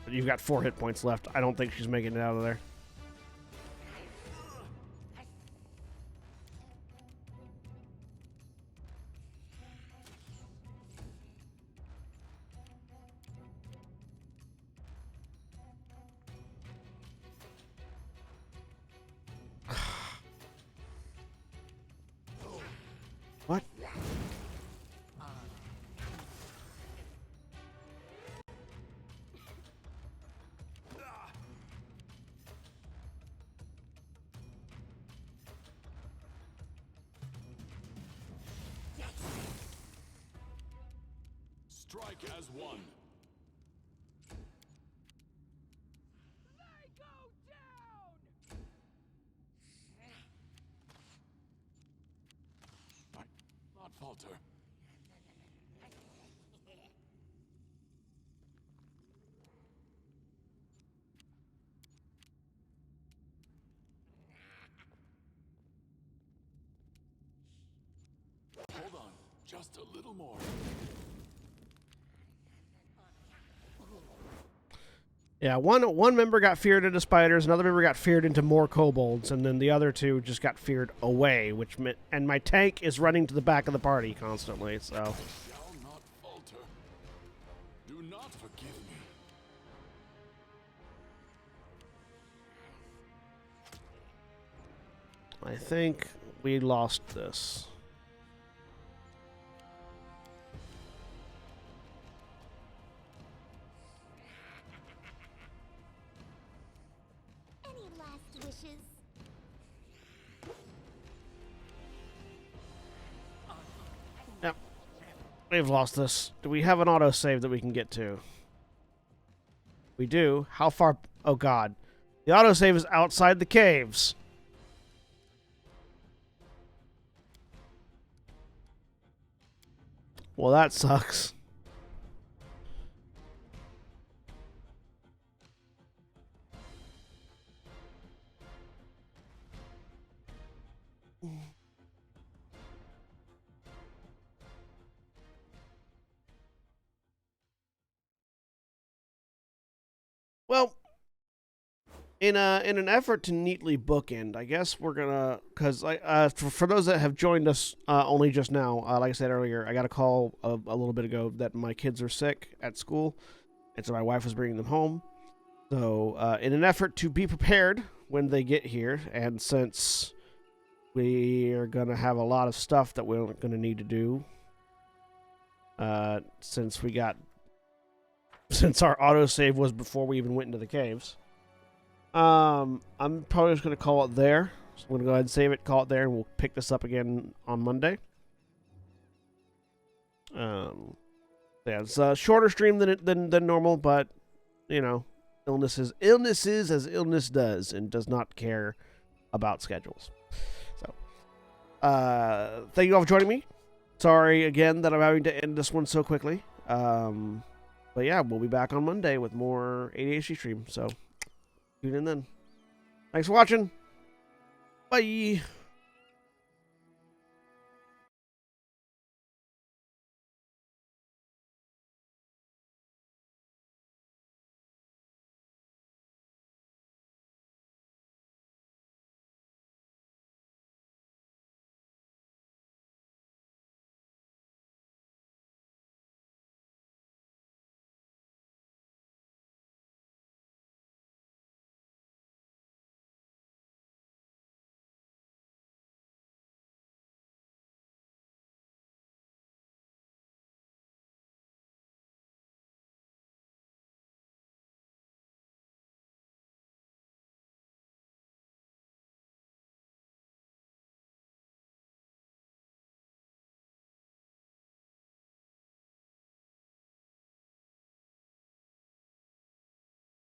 Speaker 1: But you've got 4 hit points left. I don't think she's making it out of there. What?
Speaker 6: Strike as one.
Speaker 2: They go down!
Speaker 6: Not falter. Hold on, just a little more.
Speaker 1: Yeah, one member got feared into spiders, another member got feared into more kobolds, and then the other 2 just got feared away, which meant, and my tank is running to the back of the party constantly, so.
Speaker 6: Shall not falter. Do not forgive me.
Speaker 1: I think we lost this.
Speaker 3: Any last wishes?
Speaker 1: Yep. We've lost this. Do we have an autosave that we can get to? We do. How far? Oh, God. The autosave is outside the caves. Well, that sucks. Well, in an effort to neatly bookend, I guess we're gonna, because for those that have joined us only just now, like I said earlier, I got a call a little bit ago that my kids are sick at school, and so my wife was bringing them home. So in an effort to be prepared when they get here, and since we are gonna have a lot of stuff that we're gonna need to do, since our autosave was before we even went into the caves. I'm probably just going to call it there. So I'm going to go ahead and save it, call it there, and we'll pick this up again on Monday. Yeah, it's a shorter stream than normal, but, you know, illness is as illness does and does not care about schedules. So, thank you all for joining me. Sorry again that I'm having to end this one so quickly. But yeah, we'll be back on Monday with more ADHD stream. So tune in then. Thanks for watching. Bye.